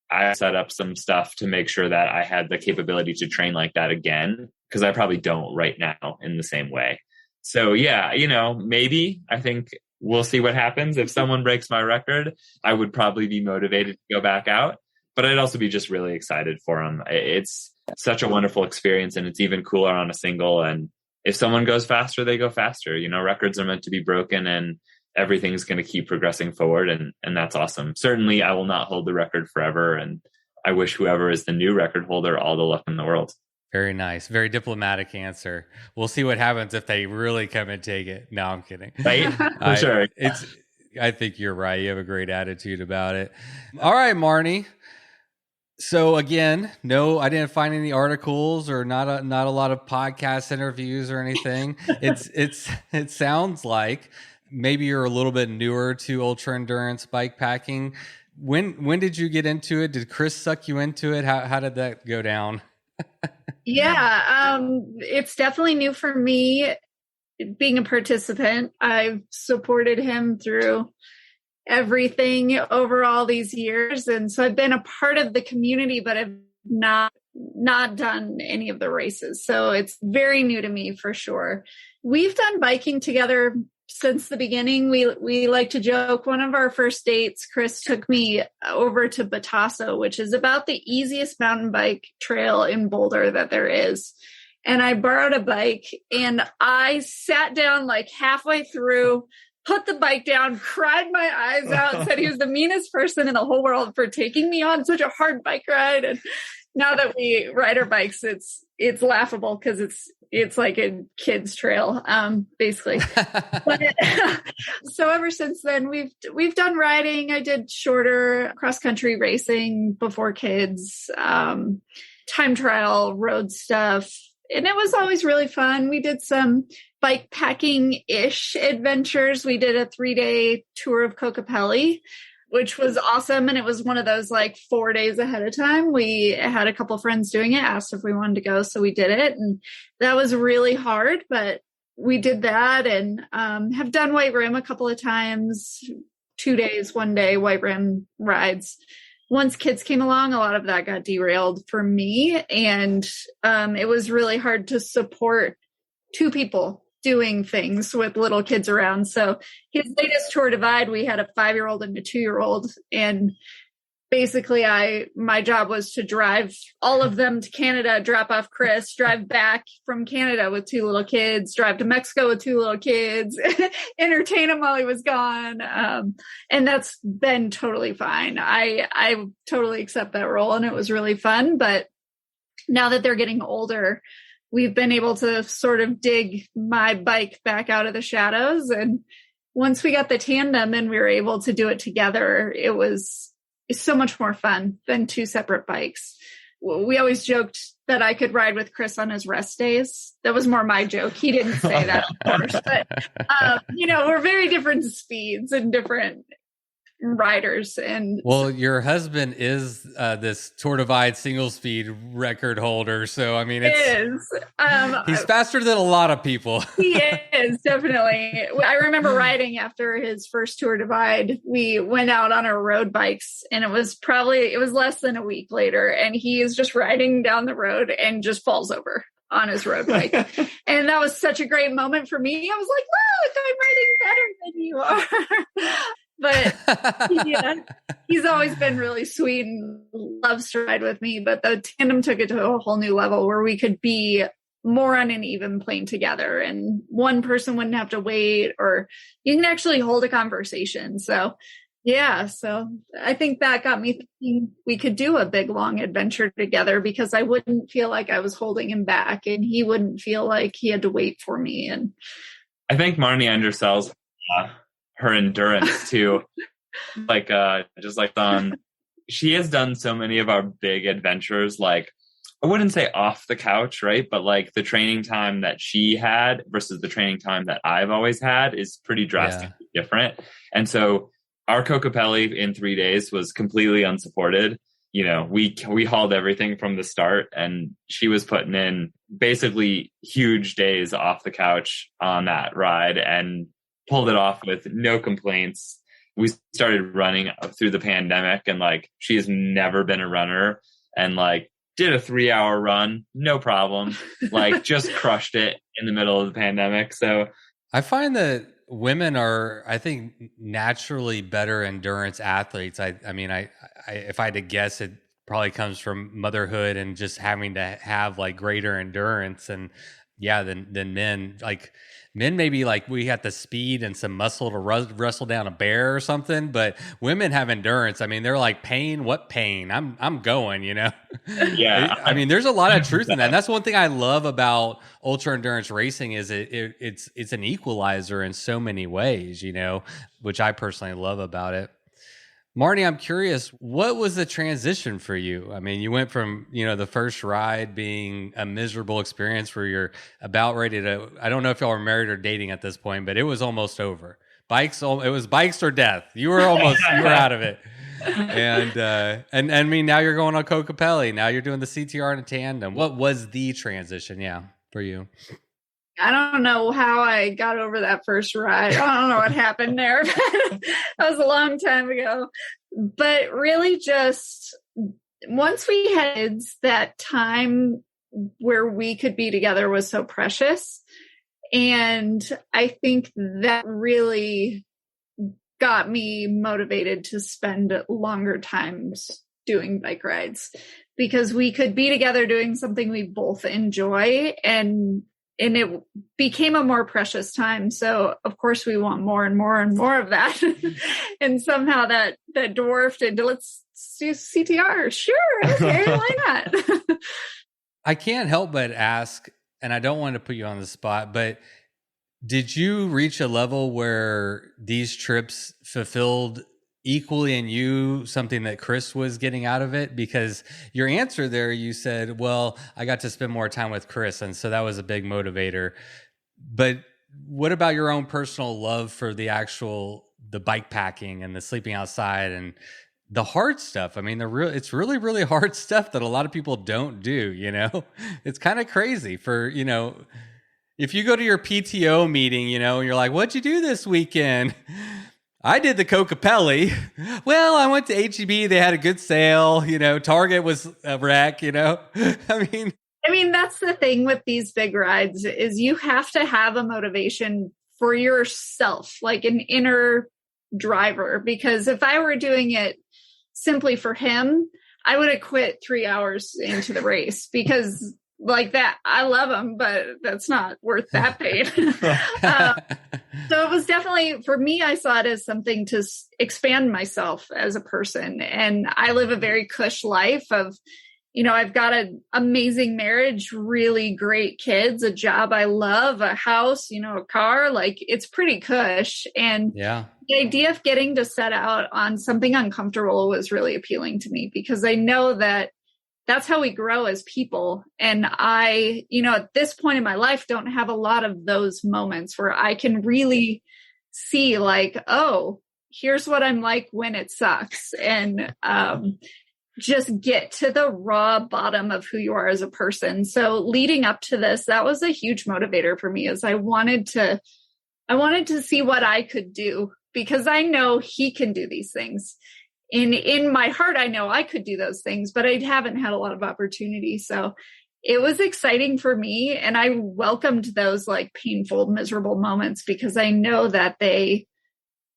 I set up some stuff to make sure that I had the capability to train like that again, because I probably don't right now in the same way. So yeah, maybe I think we'll see what happens. If someone breaks my record, I would probably be motivated to go back out, but I'd also be just really excited for them. It's such a wonderful experience, and it's even cooler on a single. And if someone goes faster, they go faster. Records are meant to be broken, and everything's going to keep progressing forward. And that's awesome. Certainly I will not hold the record forever. And I wish whoever is the new record holder all the luck in the world. Very nice. Very diplomatic answer. We'll see what happens if they really come and take it. No, I'm kidding. Right? For sure. I think you're right. You have a great attitude about it. All right, Marni. So again, no, I didn't find any articles or not a lot of podcast interviews or anything. It sounds like maybe you're a little bit newer to ultra endurance bike packing. When did you get into it? Did Chris suck you into it? How did that go down? Yeah, it's definitely new for me being a participant. I've supported him through everything over all these years. And so I've been a part of the community, but I've not done any of the races. So it's very new to me for sure. We've done biking together since the beginning. We like to joke. One of our first dates, Chris took me over to Batasso, which is about the easiest mountain bike trail in Boulder that there is. And I borrowed a bike and I sat down like halfway through put the bike down, cried my eyes out, said he was the meanest person in the whole world for taking me on such a hard bike ride. And now that we ride our bikes, it's laughable because it's like a kid's trail, basically. But, so ever since then, we've done riding. I did shorter cross country racing before kids, time trial, road stuff. And it was always really fun. We did some bike packing-ish adventures. We did a 3-day tour of Kokopelli, which was awesome. And it was one of those like 4 days ahead of time. We had a couple friends doing it, asked if we wanted to go. So we did it. And that was really hard, but we did that and have done White Rim a couple of times, 2 days, 1 day White Rim rides. Once kids came along, a lot of that got derailed for me. And it was really hard to support two people doing things with little kids around. So his latest Tour Divide, we had a 5-year-old and a 2-year-old. And basically my job was to drive all of them to Canada, drop off Chris, drive back from Canada with 2 little kids, drive to Mexico with 2 little kids, entertain him while he was gone. And that's been totally fine. I totally accept that role and it was really fun. But now that they're getting older, we've been able to sort of dig my bike back out of the shadows. And once we got the tandem and we were able to do it together, it's so much more fun than 2 separate bikes. We always joked that I could ride with Chris on his rest days. That was more my joke. He didn't say that, of course, but we're very different speeds and different riders. And well, your husband is this Tour Divide single speed record holder, so I mean, he's faster than a lot of people. He is, definitely. I remember riding after his first Tour Divide. We went out on our road bikes, and it was less than a week later, and he is just riding down the road and just falls over on his road bike. And that was such a great moment for me. I was like, look, I'm riding better than you are. But yeah, he's always been really sweet and loves to ride with me. But the tandem took it to a whole new level where we could be more on an even plane together and one person wouldn't have to wait, or you can actually hold a conversation. So yeah, so I think that got me thinking we could do a big, long adventure together because I wouldn't feel like I was holding him back and he wouldn't feel like he had to wait for me. And I think Marni undersells her endurance too. She has done so many of our big adventures, like I wouldn't say off the couch, right? But like the training time that she had versus the training time that I've always had is pretty drastically different. And so our Kokopelli in 3 days was completely unsupported. You know, we hauled everything from the start, and she was putting in basically huge days off the couch on that ride and pulled it off with no complaints. We started running through the pandemic, and like she has never been a runner, and like did a 3-hour run, no problem. Like just crushed it in the middle of the pandemic. So I find that women are, I think, naturally better endurance athletes. I mean, if I had to guess, it probably comes from motherhood and just having to have like greater endurance and than men. Like men, maybe like we have the speed and some muscle to wrestle down a bear or something, but women have endurance. I mean, they're like, pain, what pain? I'm going, you know? Yeah. I mean, there's a lot of truth in that. And that's one thing I love about ultra endurance racing is it's an equalizer in so many ways, you know, which I personally love about it. Marni, I'm curious, what was the transition for you? I mean, you went from, you know, the first ride being a miserable experience where you're about ready to, I don't know if y'all were married or dating at this point, but it was almost over. It was bikes or death. You were out of it. And I mean, now you're going on Kokopelli. Now you're doing the CTR in a tandem. What was the transition? Yeah, for you? I don't know how I got over that first ride. I don't know what happened there. That was a long time ago. But really just once we had kids, that time where we could be together was so precious. And I think that really got me motivated to spend longer times doing bike rides because we could be together doing something we both enjoy, and and it became a more precious time. So of course we want more and more and more of that. And somehow that dwarfed into, let's do CTR. Sure. Okay. Why not? I can't help but ask, and I don't want to put you on the spot, but did you reach a level where these trips fulfilled equally in you something that Chris was getting out of it? Because your answer there, you said, well, I got to spend more time with Chris, and so that was a big motivator. But what about your own personal love for the bike packing and the sleeping outside and the hard stuff? I mean, it's really, really hard stuff that a lot of people don't do, you know? It's kind of crazy for, you know, if you go to your PTO meeting, you know, and you're like, what'd you do this weekend? I did the Cocapelli. Well, I went to H-E-B. They had a good sale. You know, Target was a wreck, you know? I mean, that's the thing with these big rides is you have to have a motivation for yourself, like an inner driver. Because if I were doing it simply for him, I would have quit 3 hours into the race because like that, I love him, but that's not worth that pain. So it was definitely, for me, I saw it as something to expand myself as a person. And I live a very cush life of, you know, I've got an amazing marriage, really great kids, a job I love, a house, you know, a car, like it's pretty cush. And yeah, the idea of getting to set out on something uncomfortable was really appealing to me because I know that that's how we grow as people. And I, you know, at this point in my life, don't have a lot of those moments where I can really see like, oh, here's what I'm like when it sucks. And just get to the raw bottom of who you are as a person. So leading up to this, that was a huge motivator for me is I wanted to see what I could do because I know he can do these things. In my heart, I know I could do those things, but I haven't had a lot of opportunity. So it was exciting for me. And I welcomed those like painful, miserable moments because I know that they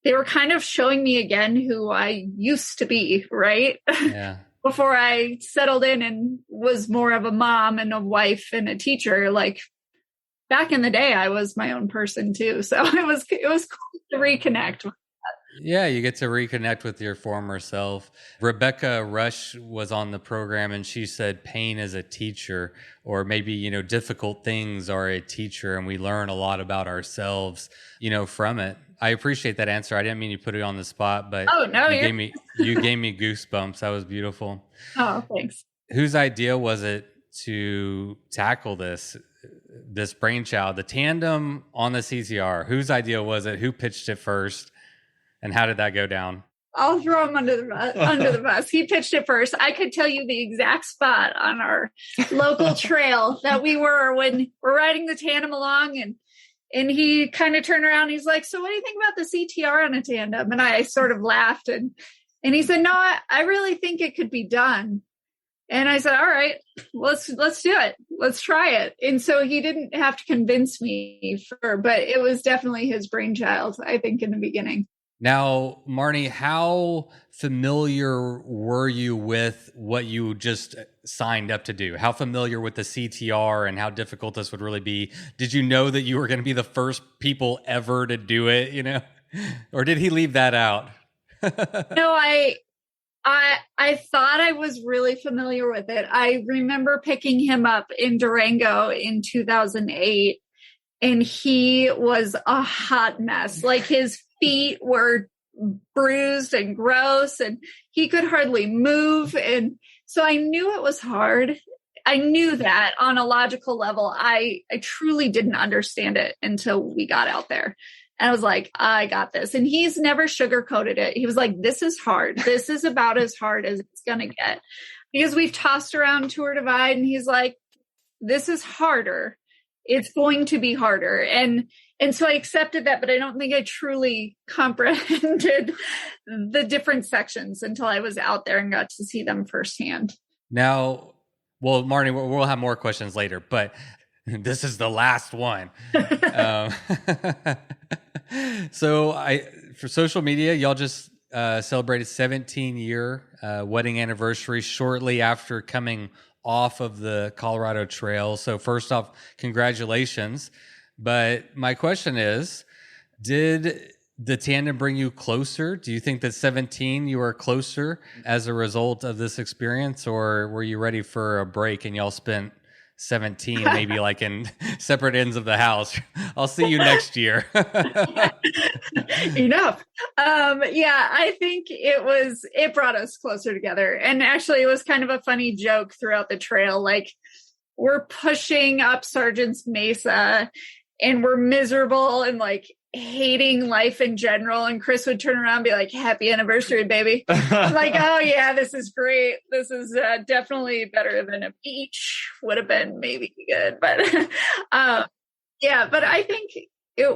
were kind of showing me again who I used to be, right? Yeah. Before I settled in and was more of a mom and a wife and a teacher, like back in the day, I was my own person too. So it was cool to reconnect. Yeah, you get to reconnect with your former self. Rebecca Rush was on the program and she said pain is a teacher, or maybe, you know, difficult things are a teacher and we learn a lot about ourselves, you know, from it. I appreciate that answer. I didn't mean you put it on the spot, but oh, no, you gave me goosebumps. That was beautiful. Oh, thanks. Whose idea was it to tackle this brainchild, the tandem on the CCR? Whose idea was it? Who pitched it first? And how did that go down? I'll throw him under the bus. He pitched it first. I could tell you the exact spot on our local trail that we were when we're riding the tandem along, and he kind of turned around. And he's like, "So what do you think about the CTR on a tandem?" And I sort of laughed, and he said, "No, I really think it could be done." And I said, "All right, let's do it. Let's try it." And so he didn't have to convince me but it was definitely his brainchild, I think, in the beginning. Now, Marni, how familiar were you with what you just signed up to do? How familiar with the CTR and how difficult this would really be? Did you know that you were going to be the first people ever to do it, you know? Or did he leave that out? No, I thought I was really familiar with it. I remember picking him up in Durango in 2008, and he was a hot mess. Like his feet were bruised and gross and he could hardly move. And so I knew it was hard. I knew that on a logical level. I truly didn't understand it until we got out there. And I was like, I got this. And he's never sugarcoated it. He was like, this is hard. This is about as hard as it's going to get. Because we've tossed around Tour Divide and he's like, this is harder. It's going to be harder. And so I accepted that, but I don't think I truly comprehended the different sections until I was out there and got to see them firsthand. Now, well, Marni, we'll have more questions later, but this is the last one. So for social media, y'all just celebrated 17-year wedding anniversary shortly after coming off of the Colorado Trail. So first off, congratulations. But my question is, did the tandem bring you closer? Do you think that 17 you are closer as a result of this experience, or were you ready for a break and y'all spent 17 maybe like in separate ends of the house? I'll see you next year. Enough. Yeah, I think it brought us closer together. And actually it was kind of a funny joke throughout the trail. Like, we're pushing up Sergeant's Mesa and we're miserable and like hating life in general. And Chris would turn around and be like, happy anniversary, baby. I'm like, oh yeah, this is great. This is definitely better than a beach would have been maybe good. But yeah, but I think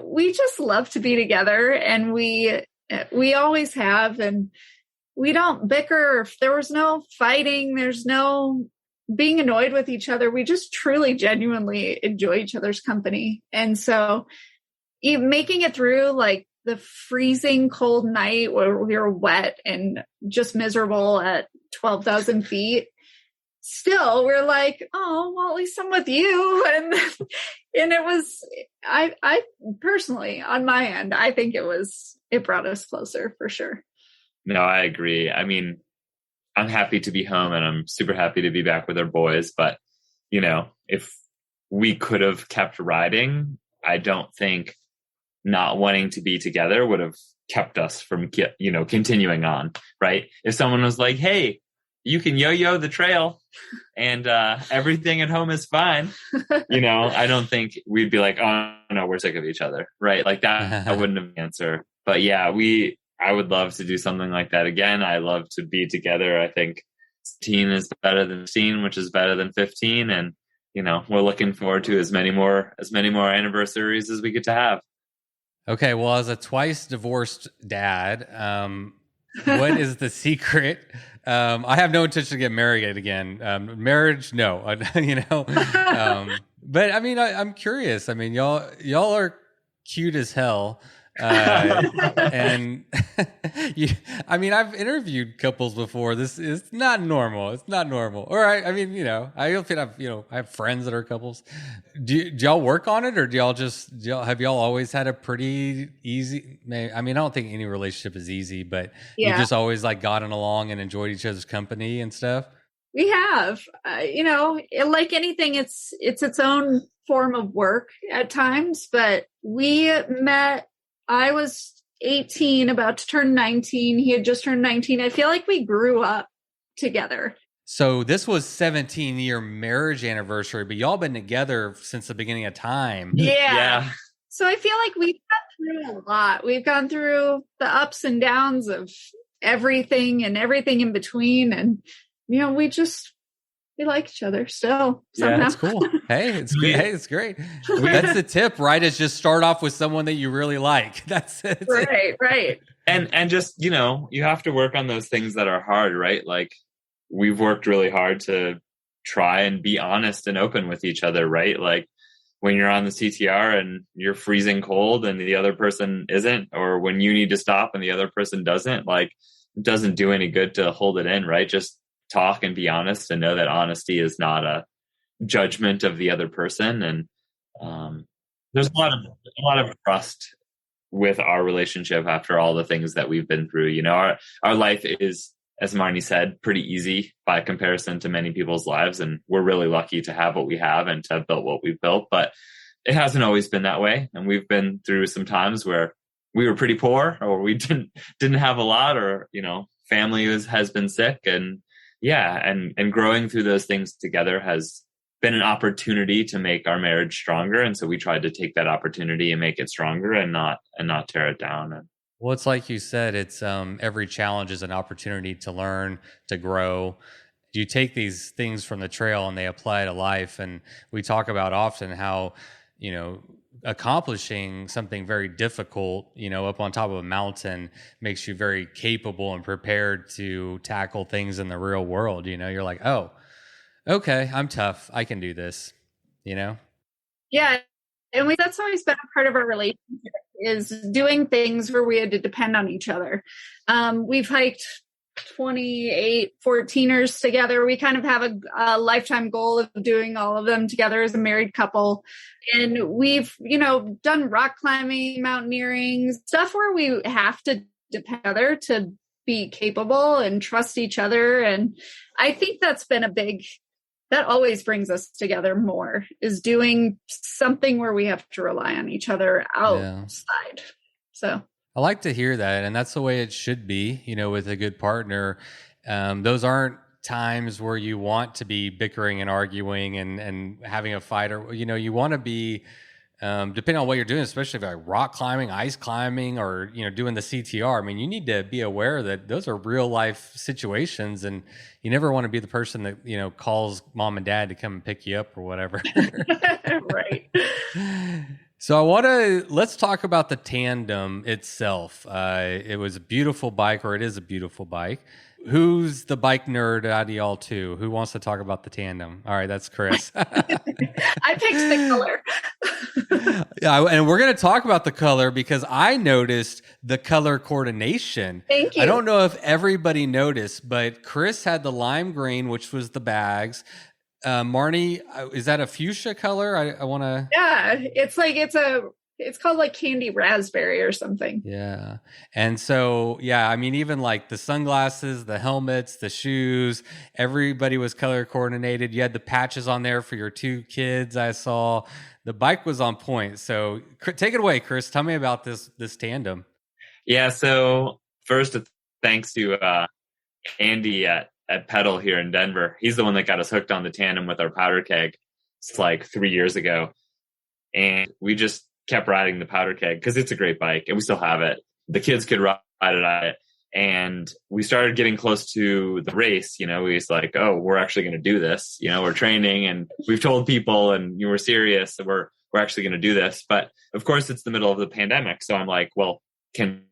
we just love to be together, and we always have, and we don't bicker. There was no fighting. There's no being annoyed with each other. We just truly, genuinely enjoy each other's company. And so making it through like the freezing cold night where we were wet and just miserable at 12,000 feet, still we're like, oh, well, at least I'm with you. And it was, I personally, on my end, I think it brought us closer for sure. No, I agree. I mean, I'm happy to be home and I'm super happy to be back with our boys. But, you know, if we could have kept riding, I don't think not wanting to be together would have kept us from, continuing on, right? If someone was like, hey, you can yo-yo the trail and everything at home is fine, I don't think we'd be like, oh, no, we're sick of each other, right? Like that wouldn't have been the answer. But yeah, I would love to do something like that again. I love to be together. I think 16 is better than 15, which is better than 15. And, we're looking forward to as many more anniversaries as we get to have. Okay. Well, as a twice divorced dad, what is the secret? I have no intention to get married again. Marriage, no, but I mean, I'm curious. I mean, y'all are cute as hell. And I've interviewed couples before. This is not normal. It's not normal. All right. I mean, I have friends that are couples. Do y'all work on it, or have y'all always had a pretty easy? I don't think any relationship is easy, but you just always like gotten along and enjoyed each other's company and stuff. We have, like anything, it's its own form of work at times, but we met. I was 18, about to turn 19. He had just turned 19. I feel like we grew up together. So this was 17-year marriage anniversary, but y'all been together since the beginning of time. Yeah. So I feel like we've gone through a lot. We've gone through the ups and downs of everything and everything in between. And, we like each other still. Somehow. Yeah, that's cool. Hey, it's great. That's the tip, right? Is just start off with someone that you really like. That's it. Right. And just, you have to work on those things that are hard, right? Like we've worked really hard to try and be honest and open with each other, right? Like when you're on the CTR and you're freezing cold and the other person isn't, or when you need to stop and the other person doesn't, like it doesn't do any good to hold it in, right? Just talk and be honest and know that honesty is not a judgment of the other person. And there's a lot of trust with our relationship after all the things that we've been through. Our life is, as Marni said, pretty easy by comparison to many people's lives. And we're really lucky to have what we have and to have built what we've built, but it hasn't always been that way. And we've been through some times where we were pretty poor, or we didn't have a lot, or, family has been sick. And and growing through those things together has been an opportunity to make our marriage stronger. And so we tried to take that opportunity and make it stronger and not tear it down. Well, it's like you said, it's every challenge is an opportunity to learn, to grow. You take these things from the trail and they apply to life. And we talk about often how, accomplishing something very difficult, up on top of a mountain makes you very capable and prepared to tackle things in the real world. You're like, oh, okay, I'm tough. I can do this, Yeah. And that's always been a part of our relationship, is doing things where we had to depend on each other. We've hiked 28 14ers together. We kind of have a lifetime goal of doing all of them together as a married couple. And we've, done rock climbing, mountaineering, stuff where we have to depend together to be capable and trust each other. And I think that's been that always brings us together more, is doing something where we have to rely on each other outside. So I like to hear that. And that's the way it should be, with a good partner. Those aren't times where you want to be bickering and arguing and having a fight, or, you want to be, depending on what you're doing, especially if like rock climbing, ice climbing, or, doing the CTR. I mean, you need to be aware that those are real life situations, and you never want to be the person that, calls mom and dad to come and pick you up or whatever. Right. So let's talk about the Tandem itself. It was a beautiful bike, or it is a beautiful bike. Who's the bike nerd out of y'all two? Who wants to talk about the Tandem? All right, that's Chris. I picked the color. Yeah, and we're going to talk about the color because I noticed the color coordination. Thank you. I don't know if everybody noticed, but Chris had the lime green, which was the bags. Marni, is that a fuchsia color? I want to. Yeah, it's called like candy raspberry or something. Yeah. And so, I mean, even like the sunglasses, the helmets, the shoes, everybody was color coordinated. You had the patches on there for your two kids. I saw the bike was on point. So take it away, Chris. Tell me about this Tandem. Yeah. So first, thanks to Andy at Pedal here in Denver. He's the one that got us hooked on the Tandem with our powder keg. It's like 3 years ago. And we just kept riding the powder keg because it's a great bike and we still have it. The kids could ride it on it. And we started getting close to the race. We was like, oh, we're actually going to do this. We're training and we've told people and you were serious. And we're actually going to do this. But of course, it's the middle of the pandemic. So I'm like, well, can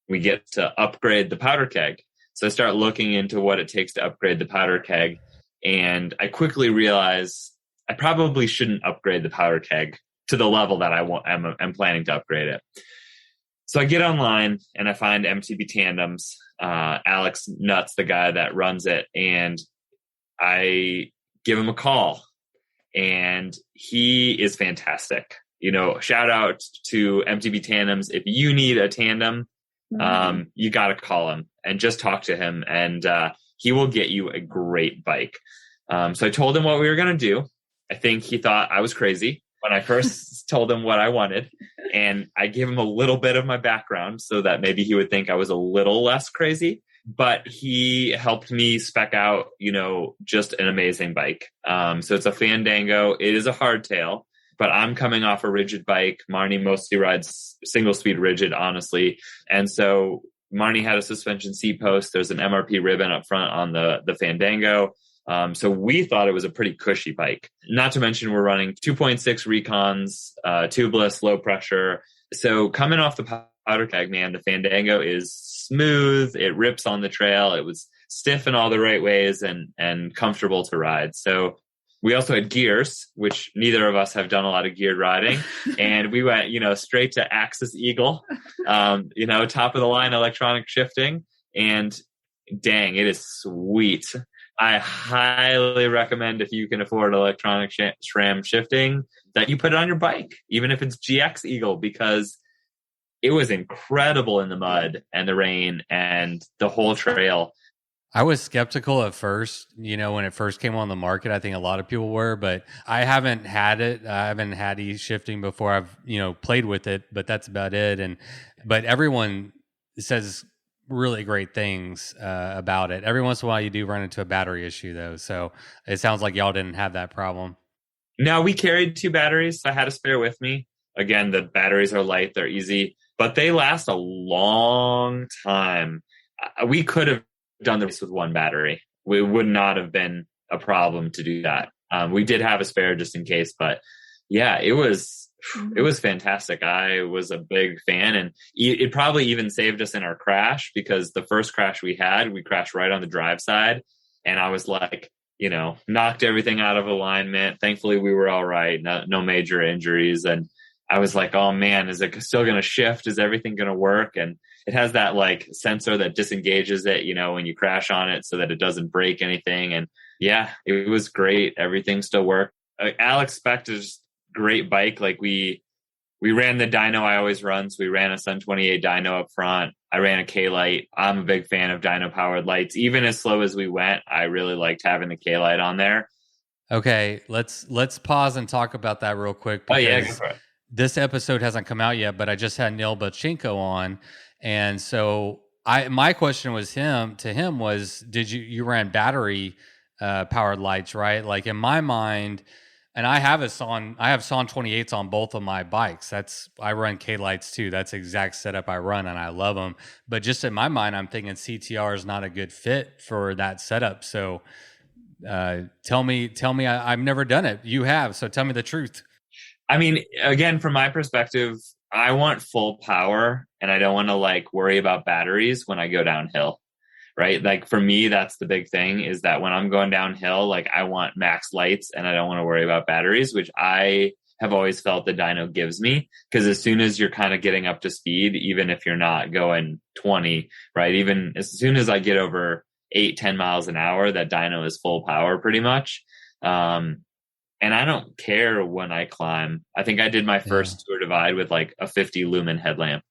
we get to upgrade the powder keg? So I start looking into what it takes to upgrade the powder keg. And I quickly realize I probably shouldn't upgrade the powder keg to the level that I'm planning to upgrade it. So I get online and I find MTB Tandems, Alex Nuts, the guy that runs it. And I give him a call and he is fantastic. Shout out to MTB Tandems. If you need a tandem, you got to call him and just talk to him and he will get you a great bike. So I told him what we were going to do. I think he thought I was crazy when I first told him what I wanted, and I gave him a little bit of my background so that maybe he would think I was a little less crazy, but he helped me spec out, just an amazing bike. So it's a Fandango. It is a hardtail, but I'm coming off a rigid bike. Marni mostly rides single speed rigid, honestly. And so Marni had a suspension seat post. There's an MRP ribbon up front on the Fandango. So we thought it was a pretty cushy bike. Not to mention we're running 2.6 recons, tubeless, low pressure. So coming off the powder keg, man, the Fandango is smooth. It rips on the trail. It was stiff in all the right ways and comfortable to ride. So we also had gears, which neither of us have done a lot of geared riding. And we went, straight to Axis Eagle, top of the line electronic shifting. And dang, it is sweet. I highly recommend, if you can afford electronic SRAM shifting, that you put it on your bike, even if it's GX Eagle, because it was incredible in the mud and the rain and the whole trail. I was skeptical at first, when it first came on the market. I think a lot of people were, but I haven't had it. I haven't had e-shifting before. I've, played with it, but that's about it. But everyone says really great things about it. Every once in a while you do run into a battery issue though. So it sounds like y'all didn't have that problem. No, we carried 2 batteries. I had a spare with me. Again, the batteries are light. They're easy, but they last a long time. We could have done this with 1 battery. We would not have been a problem to do that. We did have a spare just in case, but yeah, it was fantastic. I was a big fan, and it probably even saved us in our crash, because the first crash we crashed right on the drive side, and I was like, knocked everything out of alignment. Thankfully we were all right. No major injuries. And I was like, oh man, is it still going to shift? Is everything going to work? And it has that like sensor that disengages it, you know, when you crash on it so that it doesn't break anything. And yeah, it was great. Everything still worked. Alex Specht is great bike. Like we ran the dyno I always run. So we ran a Sun 28 dyno up front. I ran a K-Lite. I'm a big fan of dyno powered lights. Even as slow as we went, I really liked having the K-Lite on there. Okay, let's pause and talk about that real quick. Oh yeah, go for it. This episode hasn't come out yet, but I just had Neil Bachenko on, and so my question was to him was, did you ran battery powered lights, right? Like in my mind, and I have Son 28s on both of my bikes. I run K-Lights too. That's the exact setup I run, and I love them. But just in my mind, I'm thinking CTR is not a good fit for that setup. So tell me, I've never done it. You have, so tell me the truth. I mean, again, from my perspective, I want full power and I don't want to like worry about batteries when I go downhill, right? Like for me, that's the big thing is that when I'm going downhill, like I want max lights and I don't want to worry about batteries, which I have always felt the dyno gives me. Because as soon as you're kind of getting up to speed, even if you're not going 20, right? Even as soon as I get over 8-10 miles an hour, that dyno is full power pretty much. And I don't care when I climb. I think I did my first Tour Divide with like a 50 lumen headlamp.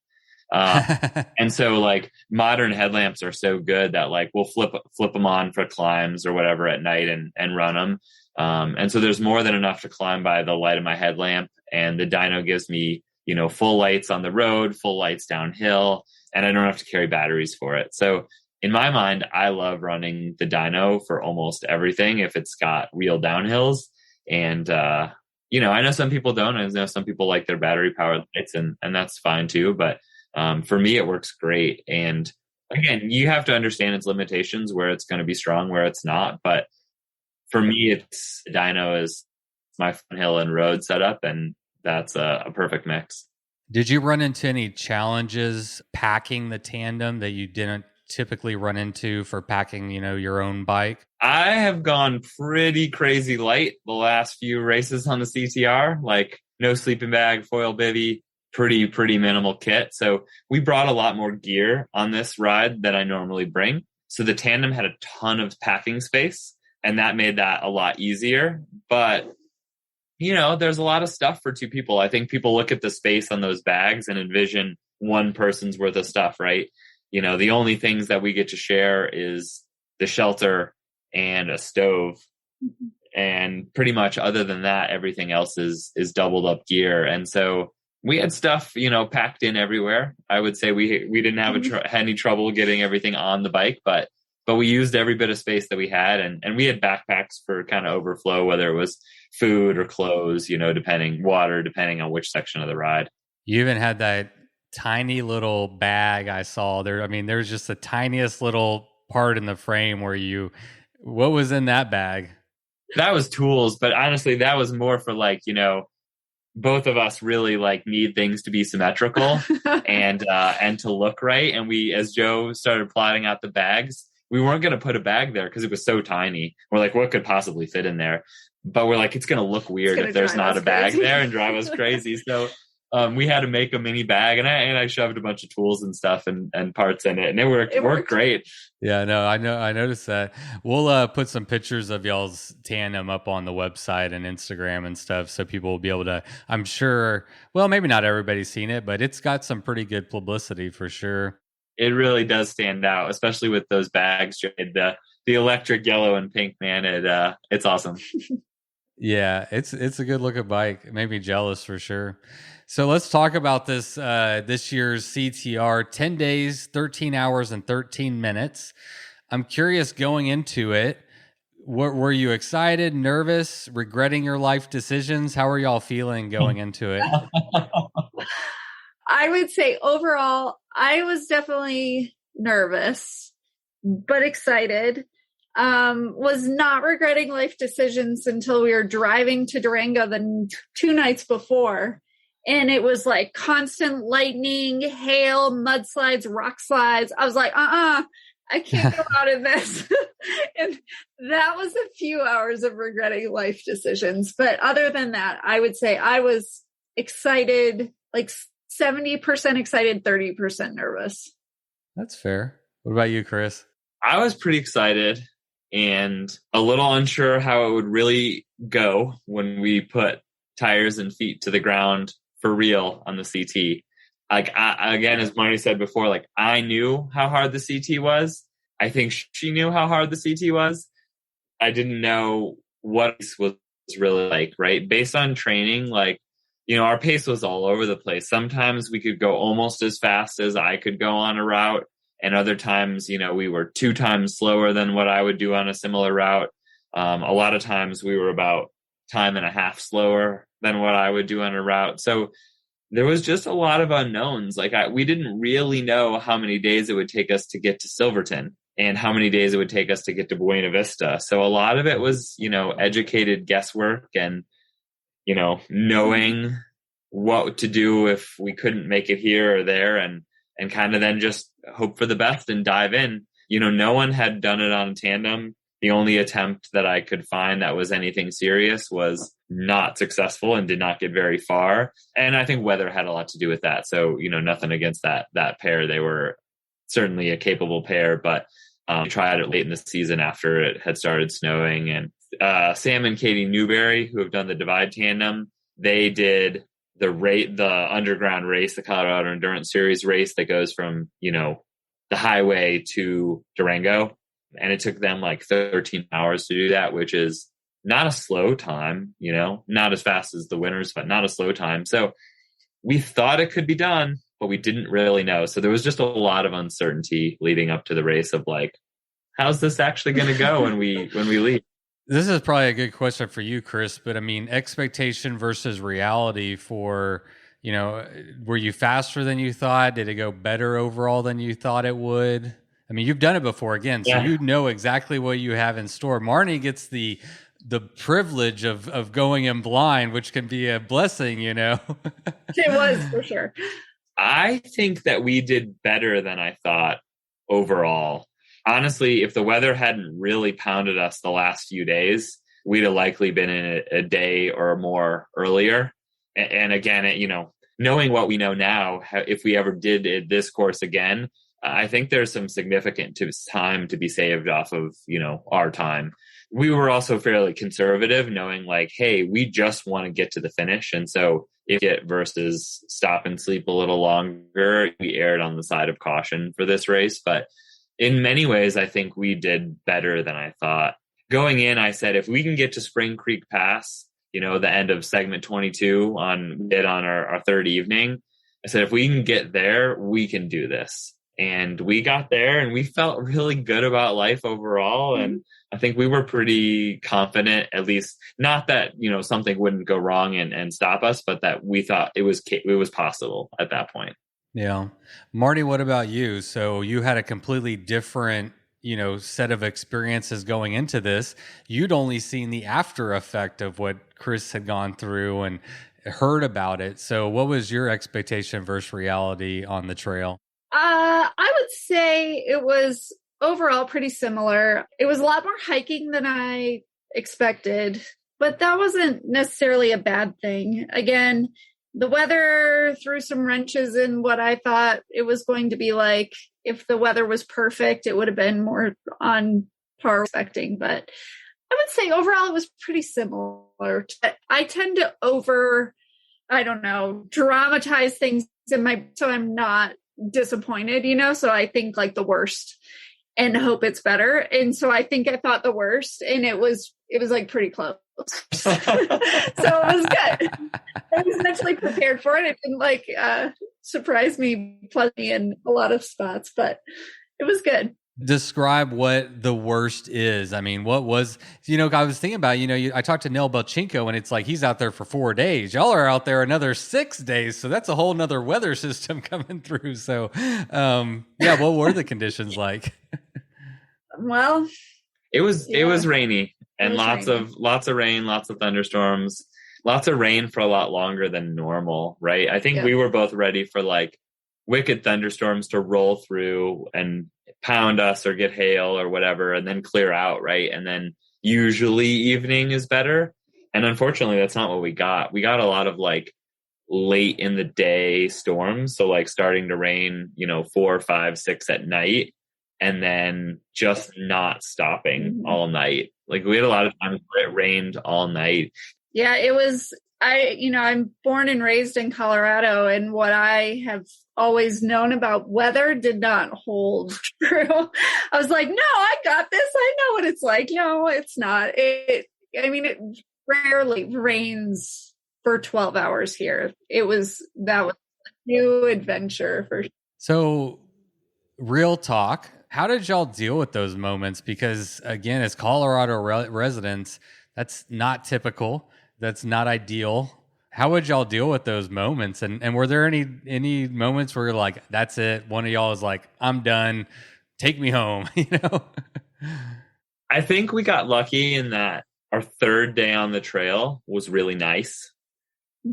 And so like modern headlamps are so good that like we'll flip them on for climbs or whatever at night and run them. And so there's more than enough to climb by the light of my headlamp. And the dyno gives me, you know, full lights on the road, full lights downhill, and I don't have to carry batteries for it. So in my mind, I love running the dyno for almost everything if it's got real downhills. And, you know, I know some people don't. I know some people like their battery powered lights and that's fine too. But, for me, it works great. And again, you have to understand its limitations, where it's going to be strong, where it's not. But for me, it's dyno is my fun hill and road setup. And that's a perfect mix. Did you run into any challenges packing the Tandem that you didn't typically run into for packing, you know, your own bike? I have gone pretty crazy light the last few races on the CTR, like no sleeping bag, foil bivvy, pretty minimal kit. So we brought a lot more gear on this ride than I normally bring. So the Tandem had a ton of packing space and that made that a lot easier. But, you know, there's a lot of stuff for two people. I think people look at the space on those bags and envision one person's worth of stuff, right? You know, the only things that we get to share is the shelter and a stove. And pretty much other than that, everything else is doubled up gear. And so we had stuff, you know, packed in everywhere. I would say we didn't have any trouble getting everything on the bike, but we used every bit of space that we had. And we had backpacks for kind of overflow, whether it was food or clothes, you know, depending on which section of the ride. You even had that tiny little bag I saw there. I mean, there's just the tiniest little part in the frame what was in that bag? That was tools, but honestly, that was more for like, you know, both of us really like need things to be symmetrical and to look right. And we, as Joe started plotting out the bags, we weren't going to put a bag there because it was so tiny. We're like, what could possibly fit in there? But we're like, it's going to look weird if there's not a bag there and drive us crazy. So we had to make a mini bag, and I shoved a bunch of tools and stuff and parts in it, and it worked great. Yeah, no, I noticed that. We'll put some pictures of y'all's Tandem up on the website and Instagram and stuff, so people will be able to. I'm sure. Well, maybe not everybody's seen it, but it's got some pretty good publicity for sure. It really does stand out, especially with those bags. The electric yellow and pink, man. It's awesome. Yeah, it's a good looking bike. It made me jealous for sure. So let's talk about this year's CTR, 10 days, 13 hours, and 13 minutes. I'm curious going into it, were you excited, nervous, regretting your life decisions? How are y'all feeling going into it? I would say overall, I was definitely nervous, but excited. Was not regretting life decisions until we were driving to Durango the 2 nights before. And it was like constant lightning, hail, mudslides, rock slides. I was like, I can't go out in this. And that was a few hours of regretting life decisions. But other than that, I would say I was excited, like 70% excited, 30% nervous. That's fair. What about you, Chris? I was pretty excited and a little unsure how it would really go when we put tires and feet to the ground for real on the CT. Like, again, as Marni said before, like, I knew how hard the CT was. I think she knew how hard the CT was. I didn't know what it was really like, right? Based on training, like, you know, our pace was all over the place. Sometimes we could go almost as fast as I could go on a route. And other times, you know, we were 2 times slower than what I would do on a similar route. A lot of times we were about time and a half slower than what I would do on a route. So there was just a lot of unknowns. Like, we didn't really know how many days it would take us to get to Silverton and how many days it would take us to get to Buena Vista. So a lot of it was, you know, educated guesswork and, you know, knowing what to do if we couldn't make it here or there, and kind of then just hope for the best and dive in. You know, no one had done it on a tandem. The only attempt that I could find that was anything serious was not successful and did not get very far. And I think weather had a lot to do with that. So, you know, nothing against that pair. They were certainly a capable pair, but we tried it late in the season after it had started snowing. And Sam and Katie Newberry, who have done the Divide Tandem, they did the underground race, the Colorado Endurance Series race that goes from, you know, the highway to Durango. And it took them like 13 hours to do that, which is not a slow time, you know, not as fast as the winners, but not a slow time. So we thought it could be done, but we didn't really know. So there was just a lot of uncertainty leading up to the race of like, how's this actually going to go when we leave? This is probably a good question for you, Chris, but I mean, expectation versus reality for, you know, were you faster than you thought? Did it go better overall than you thought it would? I mean, you've done it before again, so you know exactly what you have in store. Marni gets the privilege of going in blind, which can be a blessing, you know. It was, for sure. I think that we did better than I thought overall. Honestly, if the weather hadn't really pounded us the last few days, we'd have likely been in a day or more earlier. And again, you know, knowing what we know now, if we ever did this course again, I think there's some significant time to be saved off of, you know, our time. We were also fairly conservative, knowing like, hey, we just want to get to the finish. And so if it versus stop and sleep a little longer, we erred on the side of caution for this race. But in many ways, I think we did better than I thought. Going in, I said, if we can get to Spring Creek Pass, you know, the end of segment 22 on our third evening, I said, if we can get there, we can do this. And we got there and we felt really good about life overall. Mm-hmm. And I think we were pretty confident, at least not that, you know, something wouldn't go wrong and stop us, but that we thought it was possible at that point. Yeah. Marni, what about you? So you had a completely different, you know, set of experiences going into this. You'd only seen the after effect of what Chris had gone through and heard about it. So what was your expectation versus reality on the trail? I would say it was overall pretty similar. It was a lot more hiking than I expected, but that wasn't necessarily a bad thing. Again, the weather threw some wrenches in what I thought it was going to be like. If the weather was perfect, it would have been more on par expecting, but I would say overall it was pretty similar. I tend to dramatize things so I'm not disappointed, you know, so I think like the worst and hope it's better. And so I think I thought the worst and it was like pretty close. So it was good. I was mentally prepared for it. It didn't like surprise me pleasantly in a lot of spots, but it was good. Describe what the worst is. I mean, what was, you know, I was thinking about, you know, I talked to Neil Belchenko and it's like, he's out there for 4 days. Y'all are out there another 6 days. So that's a whole nother weather system coming through. So, yeah, what were the conditions like? Well, it was rainy and lots of rain, lots of thunderstorms, lots of rain for a lot longer than normal. Right. I think we were both ready for like wicked thunderstorms to roll through and pound us or get hail or whatever and then clear out, right? And then usually evening is better. And unfortunately, that's not what we got. We got a lot of like late in the day storms. So like starting to rain, 4, 5, 6 at night, and then just not stopping all night. Like we had a lot of times where it rained all night. Yeah, it was, I'm born and raised in Colorado, and what I have always known about weather did not hold true. I was like, no, I got this. I know what it's like. No, it's not. It rarely rains for 12 hours here. That was a new adventure for sure. So, real talk, how did y'all deal with those moments? Because again, as Colorado residents, that's not typical. That's not ideal. How would y'all deal with those moments? And were there any moments where you're like, that's it? One of y'all is like, I'm done. Take me home, I think we got lucky in that our third day on the trail was really nice.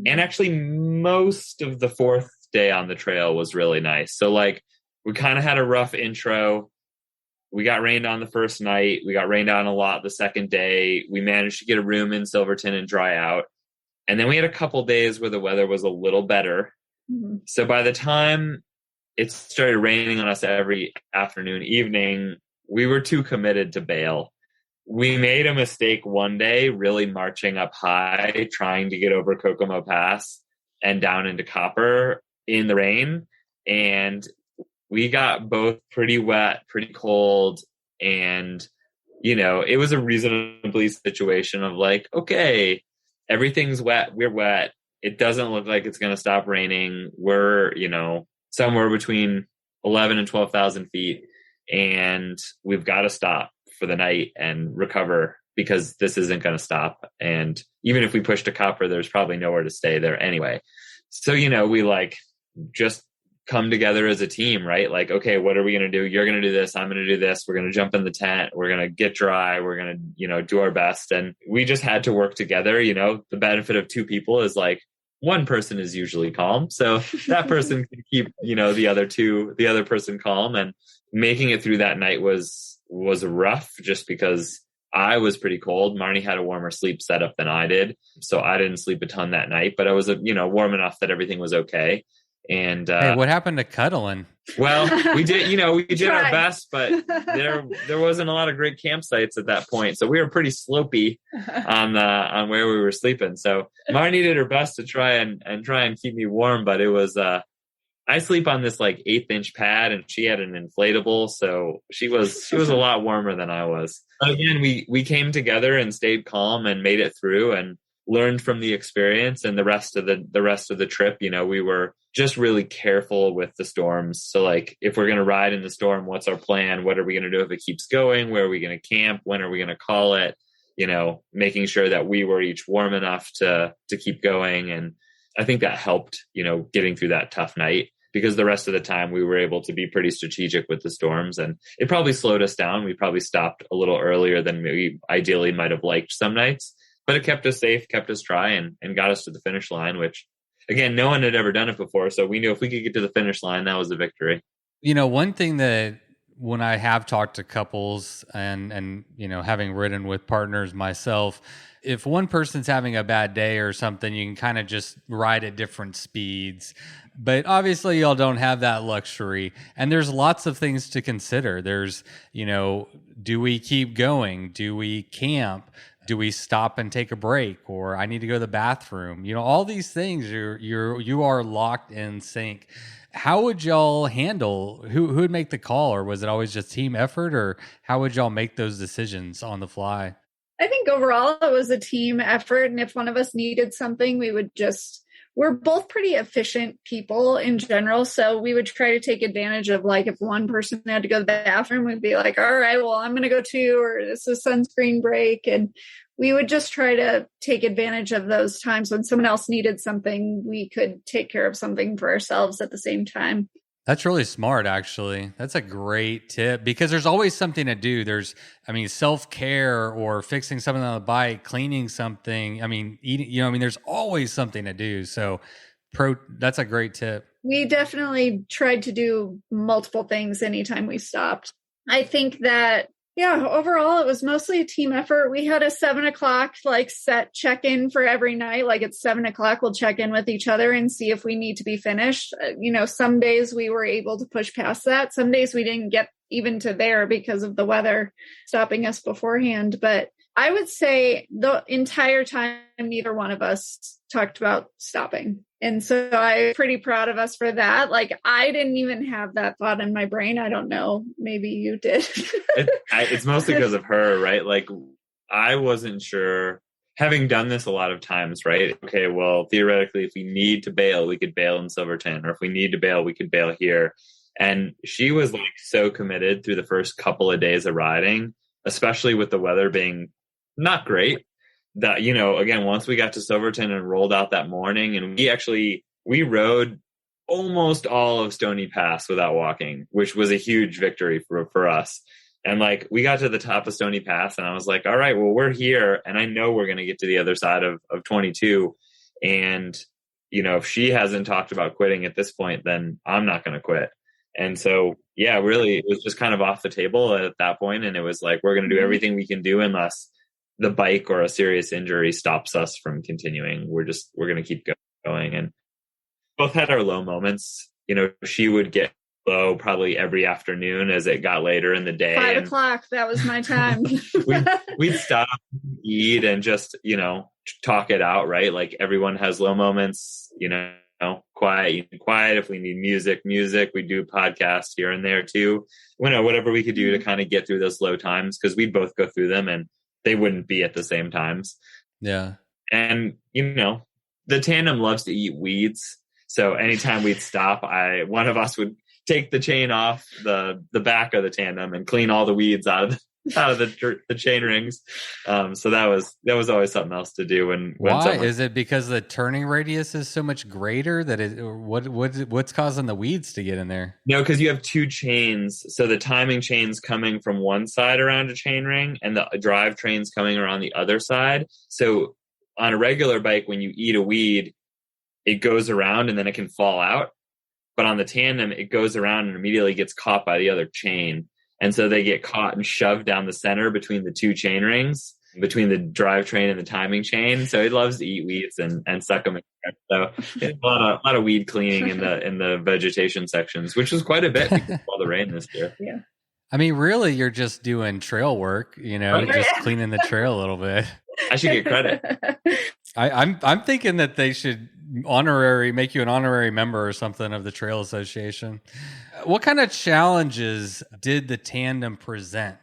And actually most of the fourth day on the trail was really nice. So like we kind of had a rough intro. We got rained on the first night. We got rained on a lot the second day. We managed to get a room in Silverton and dry out. And then we had a couple days where the weather was a little better. Mm-hmm. So by the time it started raining on us every afternoon, evening, we were too committed to bail. We made a mistake one day, really marching up high, trying to get over Kokomo Pass and down into Copper in the rain. And we got both pretty wet, pretty cold. And, it was a reasonably situation of like, okay, everything's wet. We're wet. It doesn't look like it's going to stop raining. We're, somewhere between 11 and 12,000 feet. And we've got to stop for the night and recover because this isn't going to stop. And even if we push to Copper, there's probably nowhere to stay there anyway. So, we like just come together as a team, right? Like, okay, what are we going to do? You're going to do this. I'm going to do this. We're going to jump in the tent. We're going to get dry. We're going to, do our best. And we just had to work together. The benefit of two people is like one person is usually calm. So that person can keep, the other person calm. And making it through that night was rough just because I was pretty cold. Marni had a warmer sleep setup than I did. So I didn't sleep a ton that night, but I was, warm enough that everything was okay. And hey, what happened to cuddling? Well, we did, we did our best, but there wasn't a lot of great campsites at that point. So we were pretty slopey on where we were sleeping. So Marni did her best to try and keep me warm, but it was I sleep on this like 1/8-inch pad, and she had an inflatable, so she was a lot warmer than I was. But again, we came together and stayed calm and made it through and learned from the experience. And the rest of the trip, we were just really careful with the storms. So like, if we're going to ride in the storm, what's our plan? What are we going to do if it keeps going? Where are we going to camp? When are we going to call it? Making sure that we were each warm enough to keep going. And I think that helped, getting through that tough night, because the rest of the time we were able to be pretty strategic with the storms, and it probably slowed us down. We probably stopped a little earlier than we ideally might have liked some nights, but it kept us safe, kept us dry, and got us to the finish line, which again, no one had ever done it before. So we knew if we could get to the finish line, that was a victory. One thing that when I have talked to couples and having ridden with partners myself, if one person's having a bad day or something, you can kind of just ride at different speeds. But obviously y'all don't have that luxury. And there's lots of things to consider. There's, do we keep going? Do we camp? Do we stop and take a break? Or I need to go to the bathroom? All these things, you are locked in sync. How would y'all handle, who would make the call? Or was it always just team effort? Or how would y'all make those decisions on the fly? I think overall it was a team effort. And if one of us needed something, we're both pretty efficient people in general. So we would try to take advantage of, like, if one person had to go to the bathroom, we'd be like, all right, well, I'm going to go too, or this is sunscreen break. And we would just try to take advantage of those times when someone else needed something, we could take care of something for ourselves at the same time. That's really smart, actually. That's a great tip, because there's always something to do. Self-care or fixing something on the bike, cleaning something. Eating, there's always something to do. So that's a great tip. We definitely tried to do multiple things anytime we stopped. I think that Yeah, overall, it was mostly a team effort. We had a 7:00 like set check-in for every night. Like at 7:00, we'll check in with each other and see if we need to be finished. Some days we were able to push past that. Some days we didn't get even to there because of the weather stopping us beforehand. But I would say the entire time, neither one of us talked about stopping. And so I'm pretty proud of us for that. Like, I didn't even have that thought in my brain. I don't know. Maybe you did. It's mostly because of her, right? Like, I wasn't sure, having done this a lot of times, right? Okay, well, theoretically, if we need to bail, we could bail in Silverton, or if we need to bail, we could bail here. And she was like so committed through the first couple of days of riding, especially with the weather being not great, that, again, once we got to Silverton and rolled out that morning, and we rode almost all of Stony Pass without walking, which was a huge victory for us. And like, we got to the top of Stony Pass and I was like, all right, well, we're here. And I know we're going to get to the other side of 22. And, if she hasn't talked about quitting at this point, then I'm not going to quit. And so, yeah, really, it was just kind of off the table at that point. And it was like, we're going to do everything we can do unless the bike or a serious injury stops us from continuing. We're going to keep going. And both had our low moments. She would get low probably every afternoon as it got later in the day. 5:00, that was my time. we'd stop, eat, and just, talk it out, right? Like, everyone has low moments, quiet. If we need music, we do podcasts here and there too. Whatever we could do to kind of get through those low times, because we'd both go through them and they wouldn't be at the same times. Yeah. And, the tandem loves to eat weeds. So anytime we'd stop, one of us would take the chain off the back of the tandem and clean all the weeds out of the chain rings. So that was always something else to do. Why is it? Because the turning radius is so much greater what's causing the weeds to get in there? No, because you have two chains. So the timing chain's coming from one side around a chain ring, and the drive train's coming around the other side. So on a regular bike, when you eat a weed, it goes around and then it can fall out. But on the tandem, it goes around and immediately gets caught by the other chain. And so they get caught and shoved down the center between the two chain rings, between the drivetrain and the timing chain. So it loves to eat weeds and suck them in. So it's a lot of weed cleaning in the vegetation sections, which was quite a bit because of all the rain this year. Yeah. I mean, really, you're just doing trail work, just cleaning the trail a little bit. I should get credit. I'm thinking that they should make you an honorary member or something of the Trail Association. What kind of challenges did the tandem present?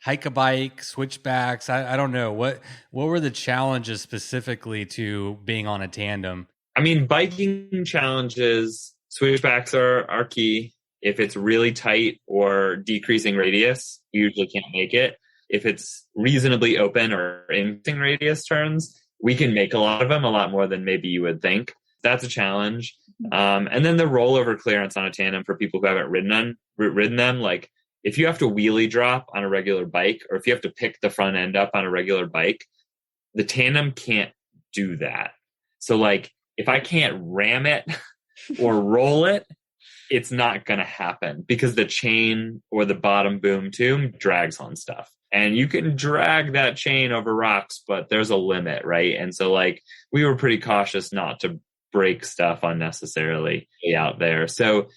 Hike a bike, switchbacks? I don't know. What were the challenges specifically to being on a tandem? I mean, biking challenges, switchbacks are key. If it's really tight or decreasing radius, you usually can't make it. If it's reasonably open or increasing radius turns, we can make a lot of them, a lot more than maybe you would think. That's a challenge. And then the rollover clearance on a tandem for people who haven't ridden them, like if you have to wheelie drop on a regular bike, or if you have to pick the front end up on a regular bike, the tandem can't do that. So like, if I can't ram it or roll it, it's not going to happen because the chain or the bottom boom tube drags on stuff. And you can drag that chain over rocks, but there's a limit, right? And so like, we were pretty cautious not to break stuff unnecessarily out there. So,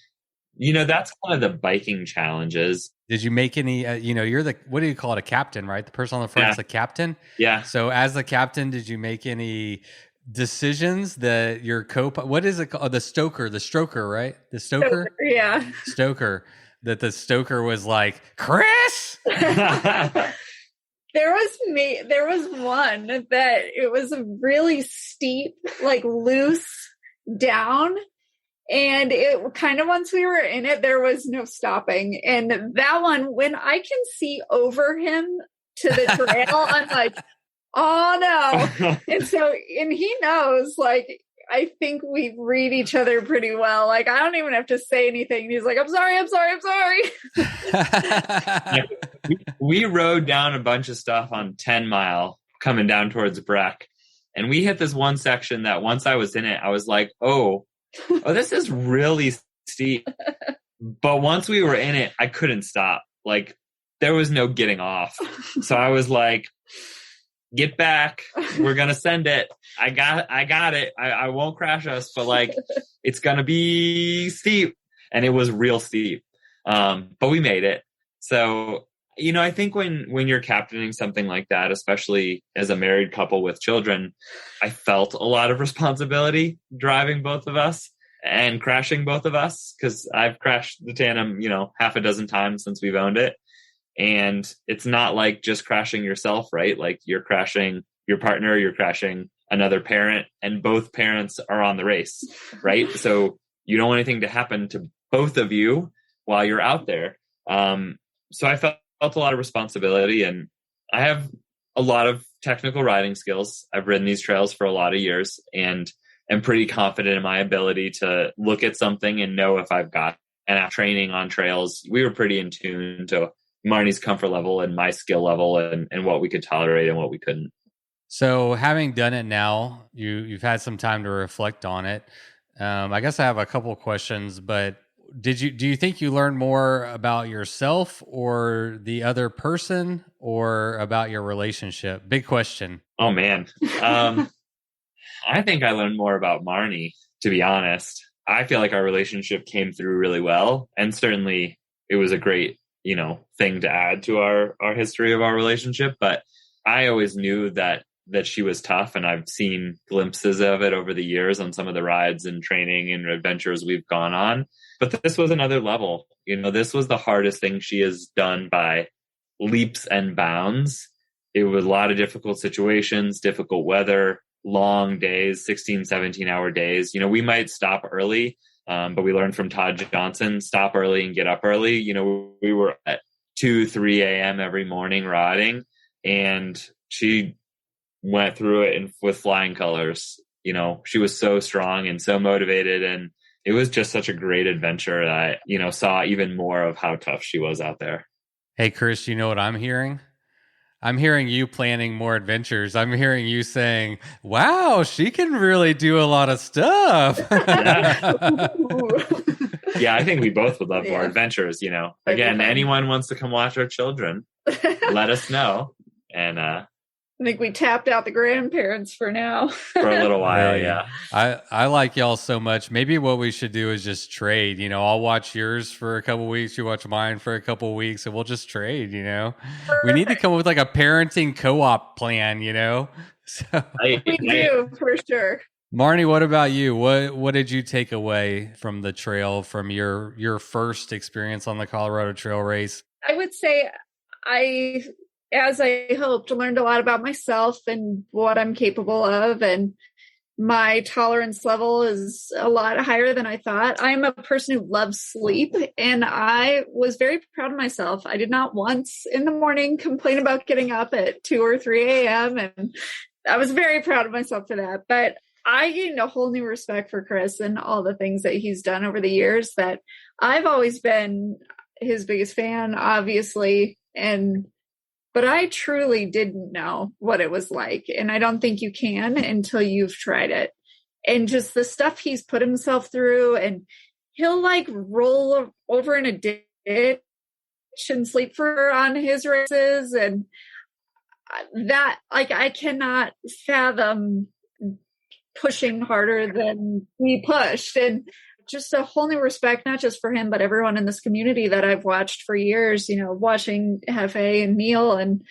that's one of the biking challenges. Did you make any, you're what do you call it? A captain, right? The person on the front is the captain. Yeah. So as the captain, did you make any decisions that your what is it called? The stroker, right? The stoker? Yeah. Stoker. That the stoker was like, Chris! There was one that it was a really steep, like loose down. And it kind of, once we were in it, there was no stopping. And that one, when I can see over him to the trail, I'm like, oh no. And he knows, like, I think we read each other pretty well. Like, I don't even have to say anything. He's like, I'm sorry. Yeah, we rode down a bunch of stuff on 10 Mile coming down towards Breck. And we hit this one section that once I was in it, I was like, oh, this is really steep. But once we were in it, I couldn't stop. Like, there was no getting off. So I was like, get back. We're going to send it. I got it. I won't crash us, but like, it's going to be steep. And it was real steep. But we made it. So, I think when you're captaining something like that, especially as a married couple with children, I felt a lot of responsibility driving both of us and crashing both of us, because I've crashed the Tandem, half a dozen times since we've owned it. And it's not like just crashing yourself, right? Like you're crashing your partner, you're crashing another parent, and both parents are on the race, right? So you don't want anything to happen to both of you while you're out there. So I felt a lot of responsibility, and I have a lot of technical riding skills. I've ridden these trails for a lot of years and am pretty confident in my ability to look at something and know if I've got. And after training on trails, we were pretty in tune to Marni's comfort level and my skill level and what we could tolerate and what we couldn't. So having done it now, you've had some time to reflect on it. I guess I have a couple questions, but do you think you learned more about yourself or the other person, or about your relationship? Big question. Oh man. I think I learned more about Marni, to be honest. I feel like our relationship came through really well, and certainly it was a great, thing to add to our history of our relationship. But I always knew that she was tough, and I've seen glimpses of it over the years on some of the rides and training and adventures we've gone on. But this was another level. This was the hardest thing she has done by leaps and bounds. It was a lot of difficult situations, difficult weather, long days, 16, 17-hour days. We might stop early, but we learned from Todd Johnson, stop early and get up early. We were at 2, 3 a.m. every morning riding, and she went through it with flying colors. She was so strong and so motivated, and it was just such a great adventure that I, saw even more of how tough she was out there. Hey, Chris, you know what I'm hearing? I'm hearing you planning more adventures. I'm hearing you saying, wow, she can really do a lot of stuff. Yeah, I think we both would love more adventures, Again, anyone wants to come watch our children, let us know. And I think we tapped out the grandparents for now. For a little while, yeah. I like y'all so much. Maybe what we should do is just trade. I'll watch yours for a couple weeks, you watch mine for a couple weeks, and we'll just trade. Perfect. We need to come up with like a parenting co-op plan. So we do for sure. Marni, what about you? What did you take away from the trail, from your first experience on the Colorado Trail race? I would say as I hoped, learned a lot about myself and what I'm capable of, and my tolerance level is a lot higher than I thought. I'm a person who loves sleep, and I was very proud of myself. I did not once in the morning complain about getting up at 2 or 3 a.m., and I was very proud of myself for that. But I gained a whole new respect for Chris and all the things that he's done over the years, that I've always been his biggest fan, obviously, but I truly didn't know what it was like. And I don't think you can until you've tried it. And just the stuff he's put himself through, and he'll like roll over in a ditch and sleep on his races. And that, like, I cannot fathom pushing harder than we pushed. And just a whole new respect, not just for him, but everyone in this community that I've watched for years, watching Hefe and Neil and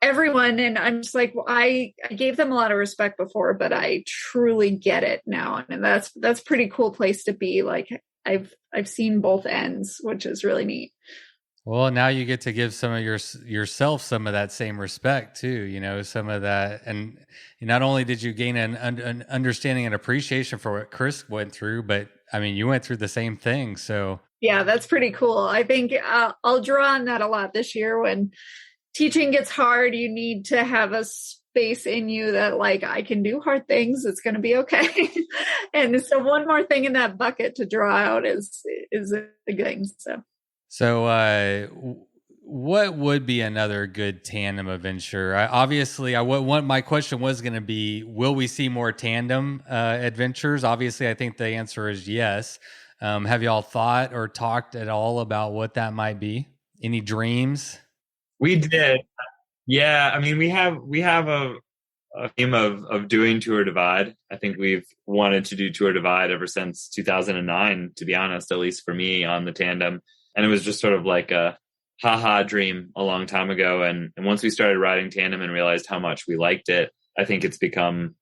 everyone. And I'm just like, I gave them a lot of respect before, but I truly get it now. And that's a pretty cool place to be. Like I've seen both ends, which is really neat. Well, now you get to give some of yourself some of that same respect too, some of that. And not only did you gain an understanding and appreciation for what Chris went through, but you went through the same thing. So yeah, that's pretty cool. I think I'll draw on that a lot this year. When teaching gets hard, you need to have a space in you that like, I can do hard things. It's going to be okay. And so one more thing in that bucket to draw out is a good thing. So what would be another good tandem adventure? My question was going to be, will we see more tandem adventures? Obviously, I think the answer is yes. Have y'all thought or talked at all about what that might be? Any dreams? We did. Yeah, I mean, we have a aim of doing Tour Divide. I think we've wanted to do Tour Divide ever since 2009, to be honest, at least for me on the Tandem. And it was just sort of like a haha dream a long time ago. And once we started riding Tandem and realized how much we liked it, I think it's become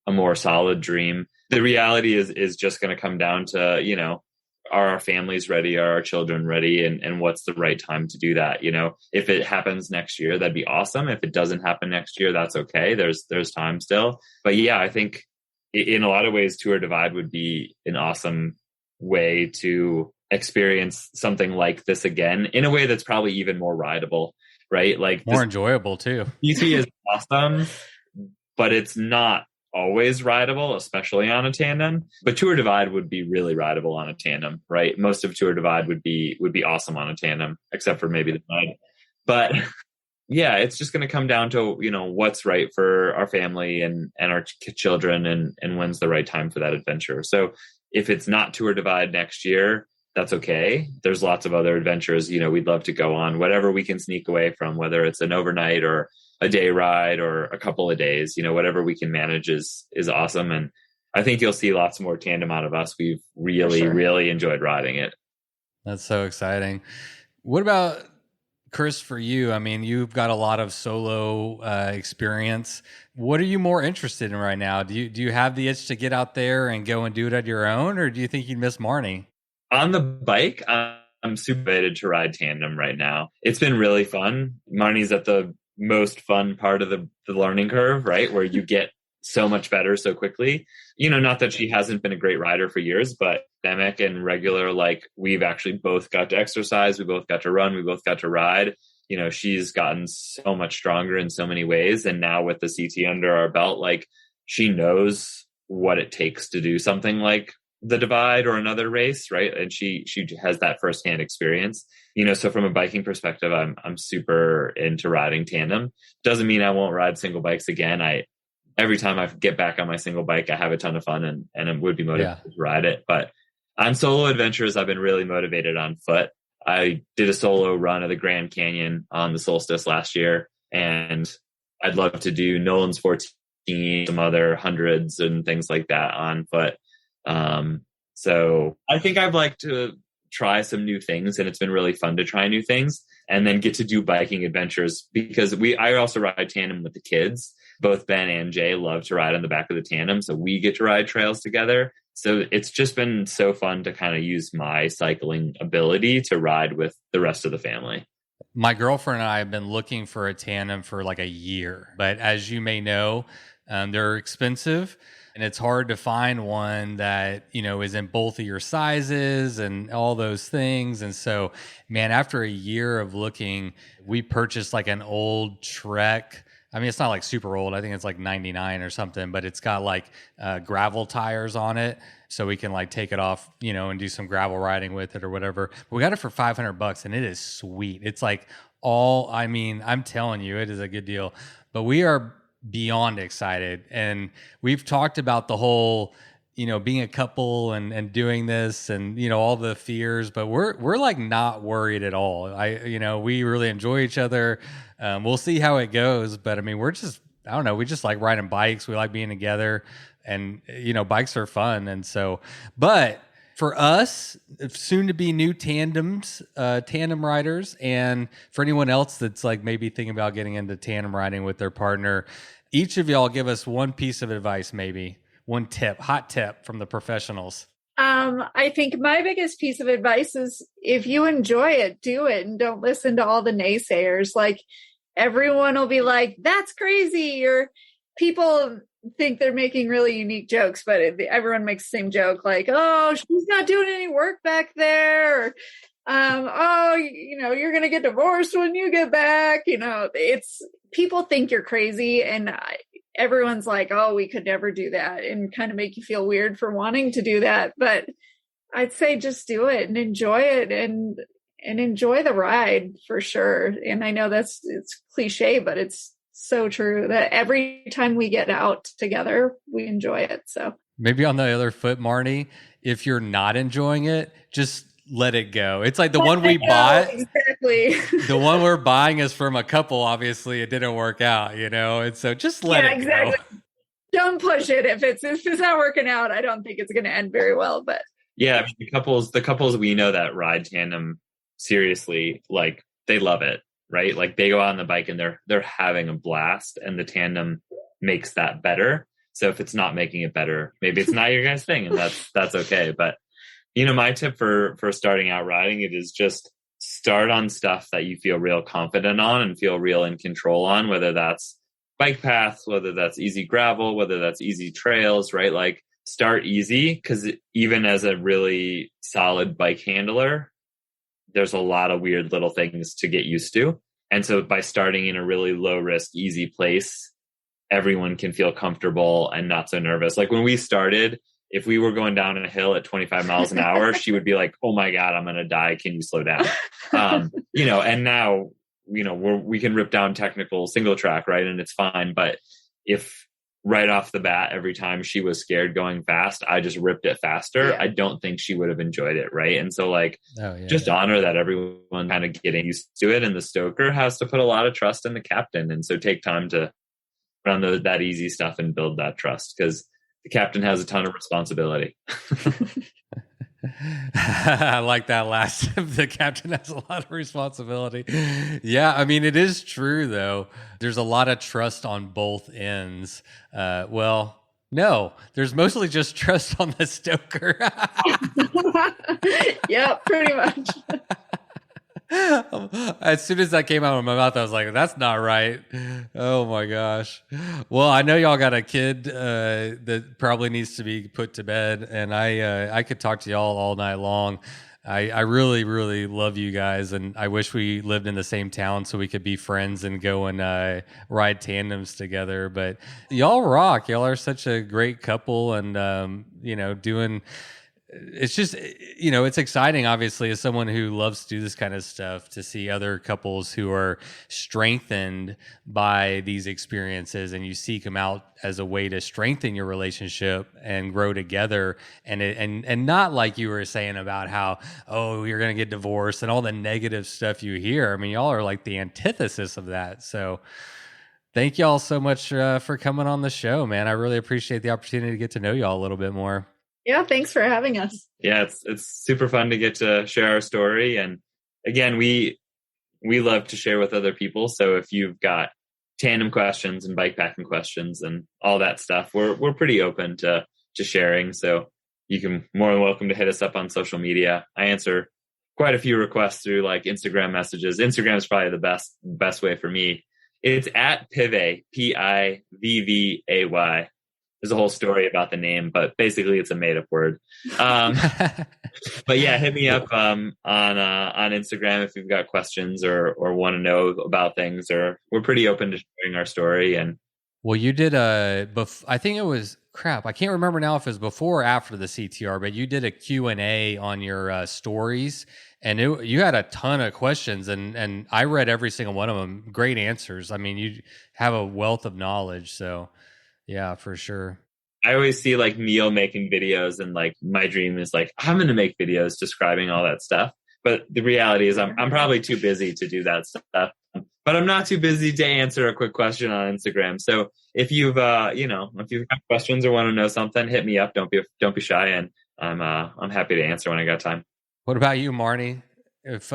a more solid dream. The reality is just going to come down to, you know, are our families ready? Are our children ready? And what's the right time to do that? You know, if it happens next year, that'd be awesome. If it doesn't happen next year, that's okay. There's time still. But yeah, I think in a lot of ways, Tour Divide would be an awesome way to experience something like this again in a way that's probably even more rideable, right? Like more enjoyable too. PT is awesome, but it's not always rideable, especially on a tandem. But Tour Divide would be really rideable on a tandem, right? Most of Tour Divide would be awesome on a tandem, except for maybe the mud. But yeah, it's just going to come down to, you know, what's right for our family and our children, and when's the right time for that adventure. So if it's not Tour Divide next year, that's okay. There's lots of other adventures, you know, we'd love to go on, whatever we can sneak away from, whether it's an overnight or a day ride or a couple of days, you know, whatever we can manage is awesome. And I think you'll see lots more Tandem out of us. We've really enjoyed riding it. That's so exciting. What about Chris, for you? I mean, you've got a lot of solo experience. What are you more interested in right now? Do you have the itch to get out there and go and do it on your own, or do you think you'd miss Marni? On the bike, I'm super excited to ride Tandem right now. It's been really fun. Marni's at the most fun part of the learning curve, right? Where you get so much better so quickly. You know, not that she hasn't been a great rider for years, but pandemic and regular, like, we've actually both got to exercise. We both got to run. We both got to ride. You know, she's gotten so much stronger in so many ways. And now with the CT under our belt, like, she knows what it takes to do something like the Divide or another race, right? And she has that firsthand experience, you know. So from a biking perspective, I'm super into riding Tandem. Doesn't mean I won't ride single bikes again. Every time I get back on my single bike, I have a ton of fun and I would be motivated to ride it. But on solo adventures, I've been really motivated on foot. I did a solo run of the Grand Canyon on the solstice last year, and I'd love to do Nolan's 14, some other hundreds and things like that on foot. So I think I'd like to try some new things, and it's been really fun to try new things and then get to do biking adventures, because I also ride Tandem with the kids. Both Ben and Jay love to ride on the back of the Tandem, so we get to ride trails together. So it's just been so fun to kind of use my cycling ability to ride with the rest of the family. My girlfriend and I have been looking for a Tandem for like a year, but as you may know, they're expensive. And it's hard to find one that, you know, is in both of your sizes and all those things. And so, man, after a year of looking, we purchased like an old Trek. I mean, it's not like super old. I think it's like 99 or something, but it's got like gravel tires on it. So we can like take it off, you know, and do some gravel riding with it or whatever. We got it for $500 and it is sweet. It's like I mean, I'm telling you, it is a good deal. But we are beyond excited, and we've talked about the whole, you know, being a couple and doing this and, you know, all the fears, but we're like not worried at all. You know, we really enjoy each other. We'll see how it goes, but I mean, I don't know, we just like riding bikes. We like being together, and, you know, bikes are fun. And so, but for us, soon to be new tandem riders, and for anyone else that's like maybe thinking about getting into tandem riding with their partner, each of y'all give us one piece of advice, maybe one hot tip from the professionals. I think my biggest piece of advice is, if you enjoy it, do it, and don't listen to all the naysayers. Like, everyone will be like, that's crazy, or people think they're making really unique jokes, but everyone makes the same joke, like, oh, she's not doing any work back there, or oh, you know, you're gonna get divorced when you get back. You know, it's, people think you're crazy, and everyone's like, oh, we could never do that, and kind of make you feel weird for wanting to do that. But I'd say just do it and enjoy it, and enjoy the ride for sure. And I know it's cliche, but it's so true that every time we get out together, we enjoy it. So maybe on the other foot, Marni, if you're not enjoying it, just let it go. It's like the one we bought. Exactly. The one we're buying is from a couple. Obviously, it didn't work out, and so just let it go. Don't push it. If it's not working out, I don't think it's going to end very well. But yeah, I mean, the couples we know that ride tandem seriously, like they love it, right? Like they go out on the bike and they're having a blast, and the tandem makes that better. So if it's not making it better, maybe it's not your guys' thing, and that's okay. But my tip for starting out riding it is just start on stuff that you feel real confident on and feel real in control on, whether that's bike paths, whether that's easy gravel, whether that's easy trails, right? Like start easy, because even as a really solid bike handler, there's a lot of weird little things to get used to. And so by starting in a really low risk, easy place, everyone can feel comfortable and not so nervous. Like when we started, if we were going down a hill at 25 miles an hour, she would be like, "Oh my God, I'm going to die. Can you slow down?" And now, we can rip down technical single track, right? And it's fine. But if right off the bat, every time she was scared going fast, I just ripped it faster, I don't think she would have enjoyed it, right? And so just honor that everyone kind of getting used to it. And the stoker has to put a lot of trust in the captain. And so take time to put on that easy stuff and build that trust, because the captain has a ton of responsibility. I like that last. The captain has a lot of responsibility. Yeah, I mean, it is true, though. There's a lot of trust on both ends. No, there's mostly just trust on the stoker. Yeah, pretty much. As soon as that came out of my mouth, I was like, that's not right. Oh my gosh. Well, I know y'all got a kid that probably needs to be put to bed, and I could talk to y'all all night long. I really, really love you guys, and I wish we lived in the same town so we could be friends and go and ride tandems together. But y'all rock. Y'all are such a great couple, and doing. It's just, it's exciting, obviously, as someone who loves to do this kind of stuff, to see other couples who are strengthened by these experiences, and you seek them out as a way to strengthen your relationship and grow together. And not like you were saying about how, you're going to get divorced and all the negative stuff you hear. I mean, y'all are like the antithesis of that. So thank y'all so much for coming on the show, man. I really appreciate the opportunity to get to know y'all a little bit more. Yeah, thanks for having us. Yeah, it's super fun to get to share our story. And again, we love to share with other people. So if you've got tandem questions and bikepacking questions and all that stuff, we're pretty open to sharing. So you can more than welcome to hit us up on social media. I answer quite a few requests through like Instagram messages. Instagram is probably the best way for me. It's at Pivvay, Pivvay. There's a whole story about the name, but basically it's a made up word. But yeah, hit me up on Instagram if you've got questions or want to know about things, or we're pretty open to sharing our story. And well, you did I think it was I can't remember now if it was before or after the CTR, but you did a Q&A on your stories, and you had a ton of questions, and I read every single one of them. Great answers. I mean, you have a wealth of knowledge, so. Yeah, for sure. I always see like Neil making videos, and like my dream is like, I'm going to make videos describing all that stuff. But the reality is I'm probably too busy to do that stuff, but I'm not too busy to answer a quick question on Instagram. So if you've got questions or want to know something, hit me up. Don't be shy. And I'm happy to answer when I got time. What about you, Marni? If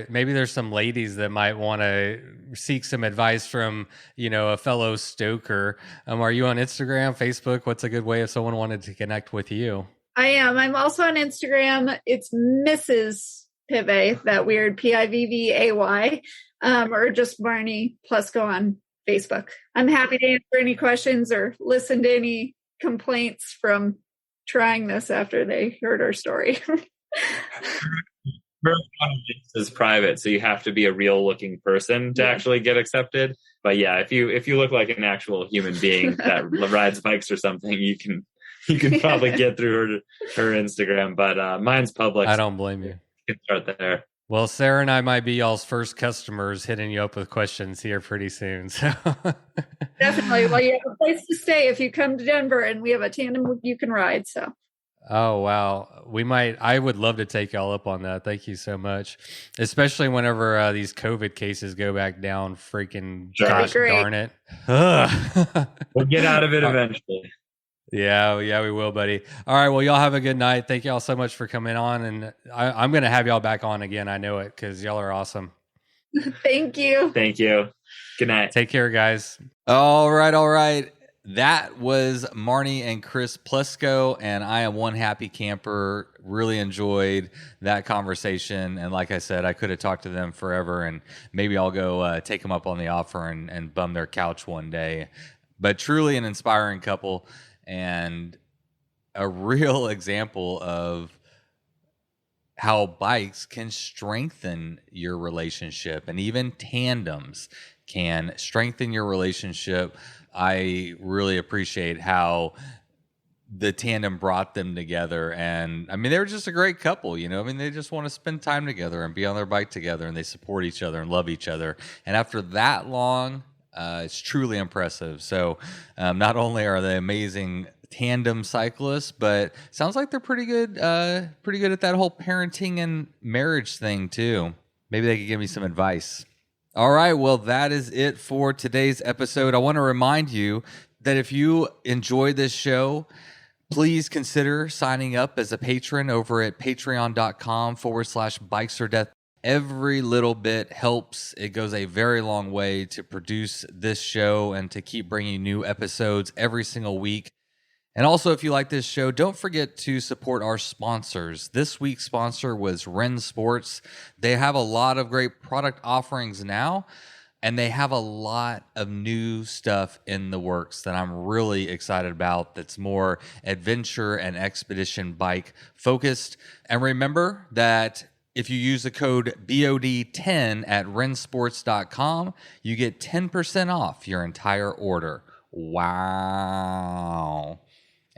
maybe there's some ladies that might want to seek some advice from, a fellow stoker. Are you on Instagram, Facebook? What's a good way if someone wanted to connect with you? I am. I'm also on Instagram. It's Mrs. Pivvay, that weird Pivvay, or just Marni Plesko on Facebook. I'm happy to answer any questions or listen to any complaints from trying this after they heard our story. Is private, so you have to be a real looking person to actually get accepted. But yeah, if you look like an actual human being that rides bikes or something, you can probably get through her Instagram. But mine's public. I don't blame you. You can start there. Well, Sarah and I might be y'all's first customers hitting you up with questions here pretty soon. So definitely. Well, you have a place to stay if you come to Denver, and we have a tandem you can ride. So Oh, wow. I would love to take y'all up on that. Thank you so much. Especially whenever these COVID cases go back down, freaking Sure. gosh Great. darn it. Ugh. We'll get out of it eventually. Yeah, we will, buddy. All right, well, y'all have a good night. Thank y'all so much for coming on, and I'm going to have y'all back on again. I know it because y'all are awesome. Thank you. Thank you. Good night. Take care, guys. All right. That was Marni and Chris Plesko, and I am one happy camper. Really enjoyed that conversation, and like I said, I could have talked to them forever, and maybe I'll go take them up on the offer and bum their couch one day. But truly an inspiring couple, and a real example of how bikes can strengthen your relationship, and even tandems can strengthen your relationship. I really appreciate how the tandem brought them together. And I mean, they were just a great couple, you know. I mean, they just want to spend time together and be on their bike together, and they support each other and love each other. And after that long, it's truly impressive. So not only are they amazing tandem cyclists, but sounds like they're pretty good at that whole parenting and marriage thing too. Maybe they could give me some advice. All right, well, that is it for today's episode. I want to remind you that if you enjoy this show, please consider signing up as a patron over at patreon.com/bikesfordeath. Every little bit helps. It goes a very long way to produce this show and to keep bringing new episodes every single week. And also, if you like this show, don't forget to support our sponsors. This week's sponsor was Ren Sports. They have a lot of great product offerings now, and they have a lot of new stuff in the works that I'm really excited about that's more adventure and expedition bike focused. And remember that if you use the code BOD10 at rensports.com, you get 10% off your entire order. Wow.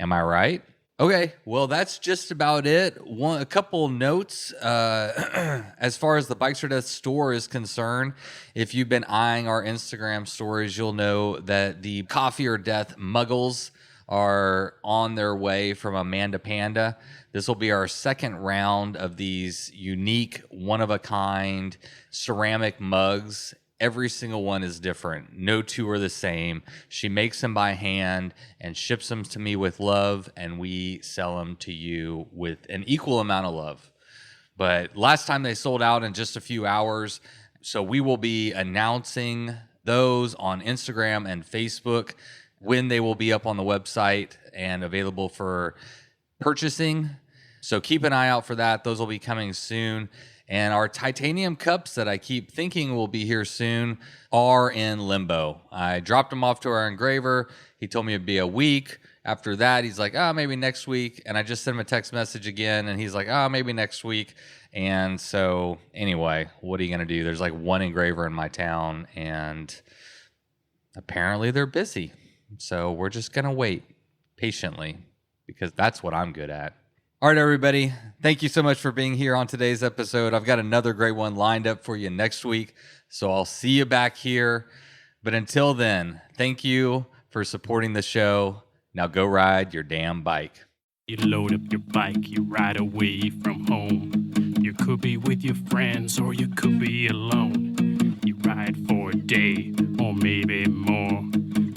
Am I right? Okay, well, that's just about it. A couple notes. As far as the Bikes for Death store is concerned, if you've been eyeing our Instagram stories, you'll know that the Coffee or Death muggles are on their way from Amanda Panda. This will be our second round of these unique, one-of-a-kind ceramic mugs. Every single one is different. No two are the same. She makes them by hand and ships them to me with love, and we sell them to you with an equal amount of love. But last time they sold out in just a few hours, so we will be announcing those on Instagram and Facebook when they will be up on the website and available for purchasing. So keep an eye out for that. Those will be coming soon. And our titanium cups that I keep thinking will be here soon are in limbo. I dropped them off to our engraver. He told me it'd be a week. After that, he's like, maybe next week. And I just sent him a text message again, and he's like, maybe next week. And so anyway, what are you going to do? There's like one engraver in my town, and apparently they're busy. So we're just going to wait patiently because that's what I'm good at. All right, everybody. Thank you so much for being here on today's episode. I've got another great one lined up for you next week. So I'll see you back here. But until then, thank you for supporting the show. Now go ride your damn bike. You load up your bike, you ride away from home. You could be with your friends or you could be alone. You ride for a day or maybe more.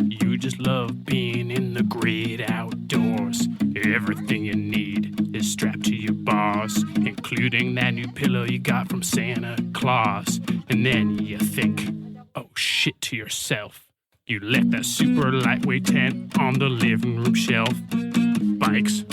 You just love being in the great outdoors. Everything you need is strapped to your bars, including that new pillow you got from Santa Claus. And then you think, oh shit, to yourself. You left that super lightweight tent on the living room shelf. Bikes.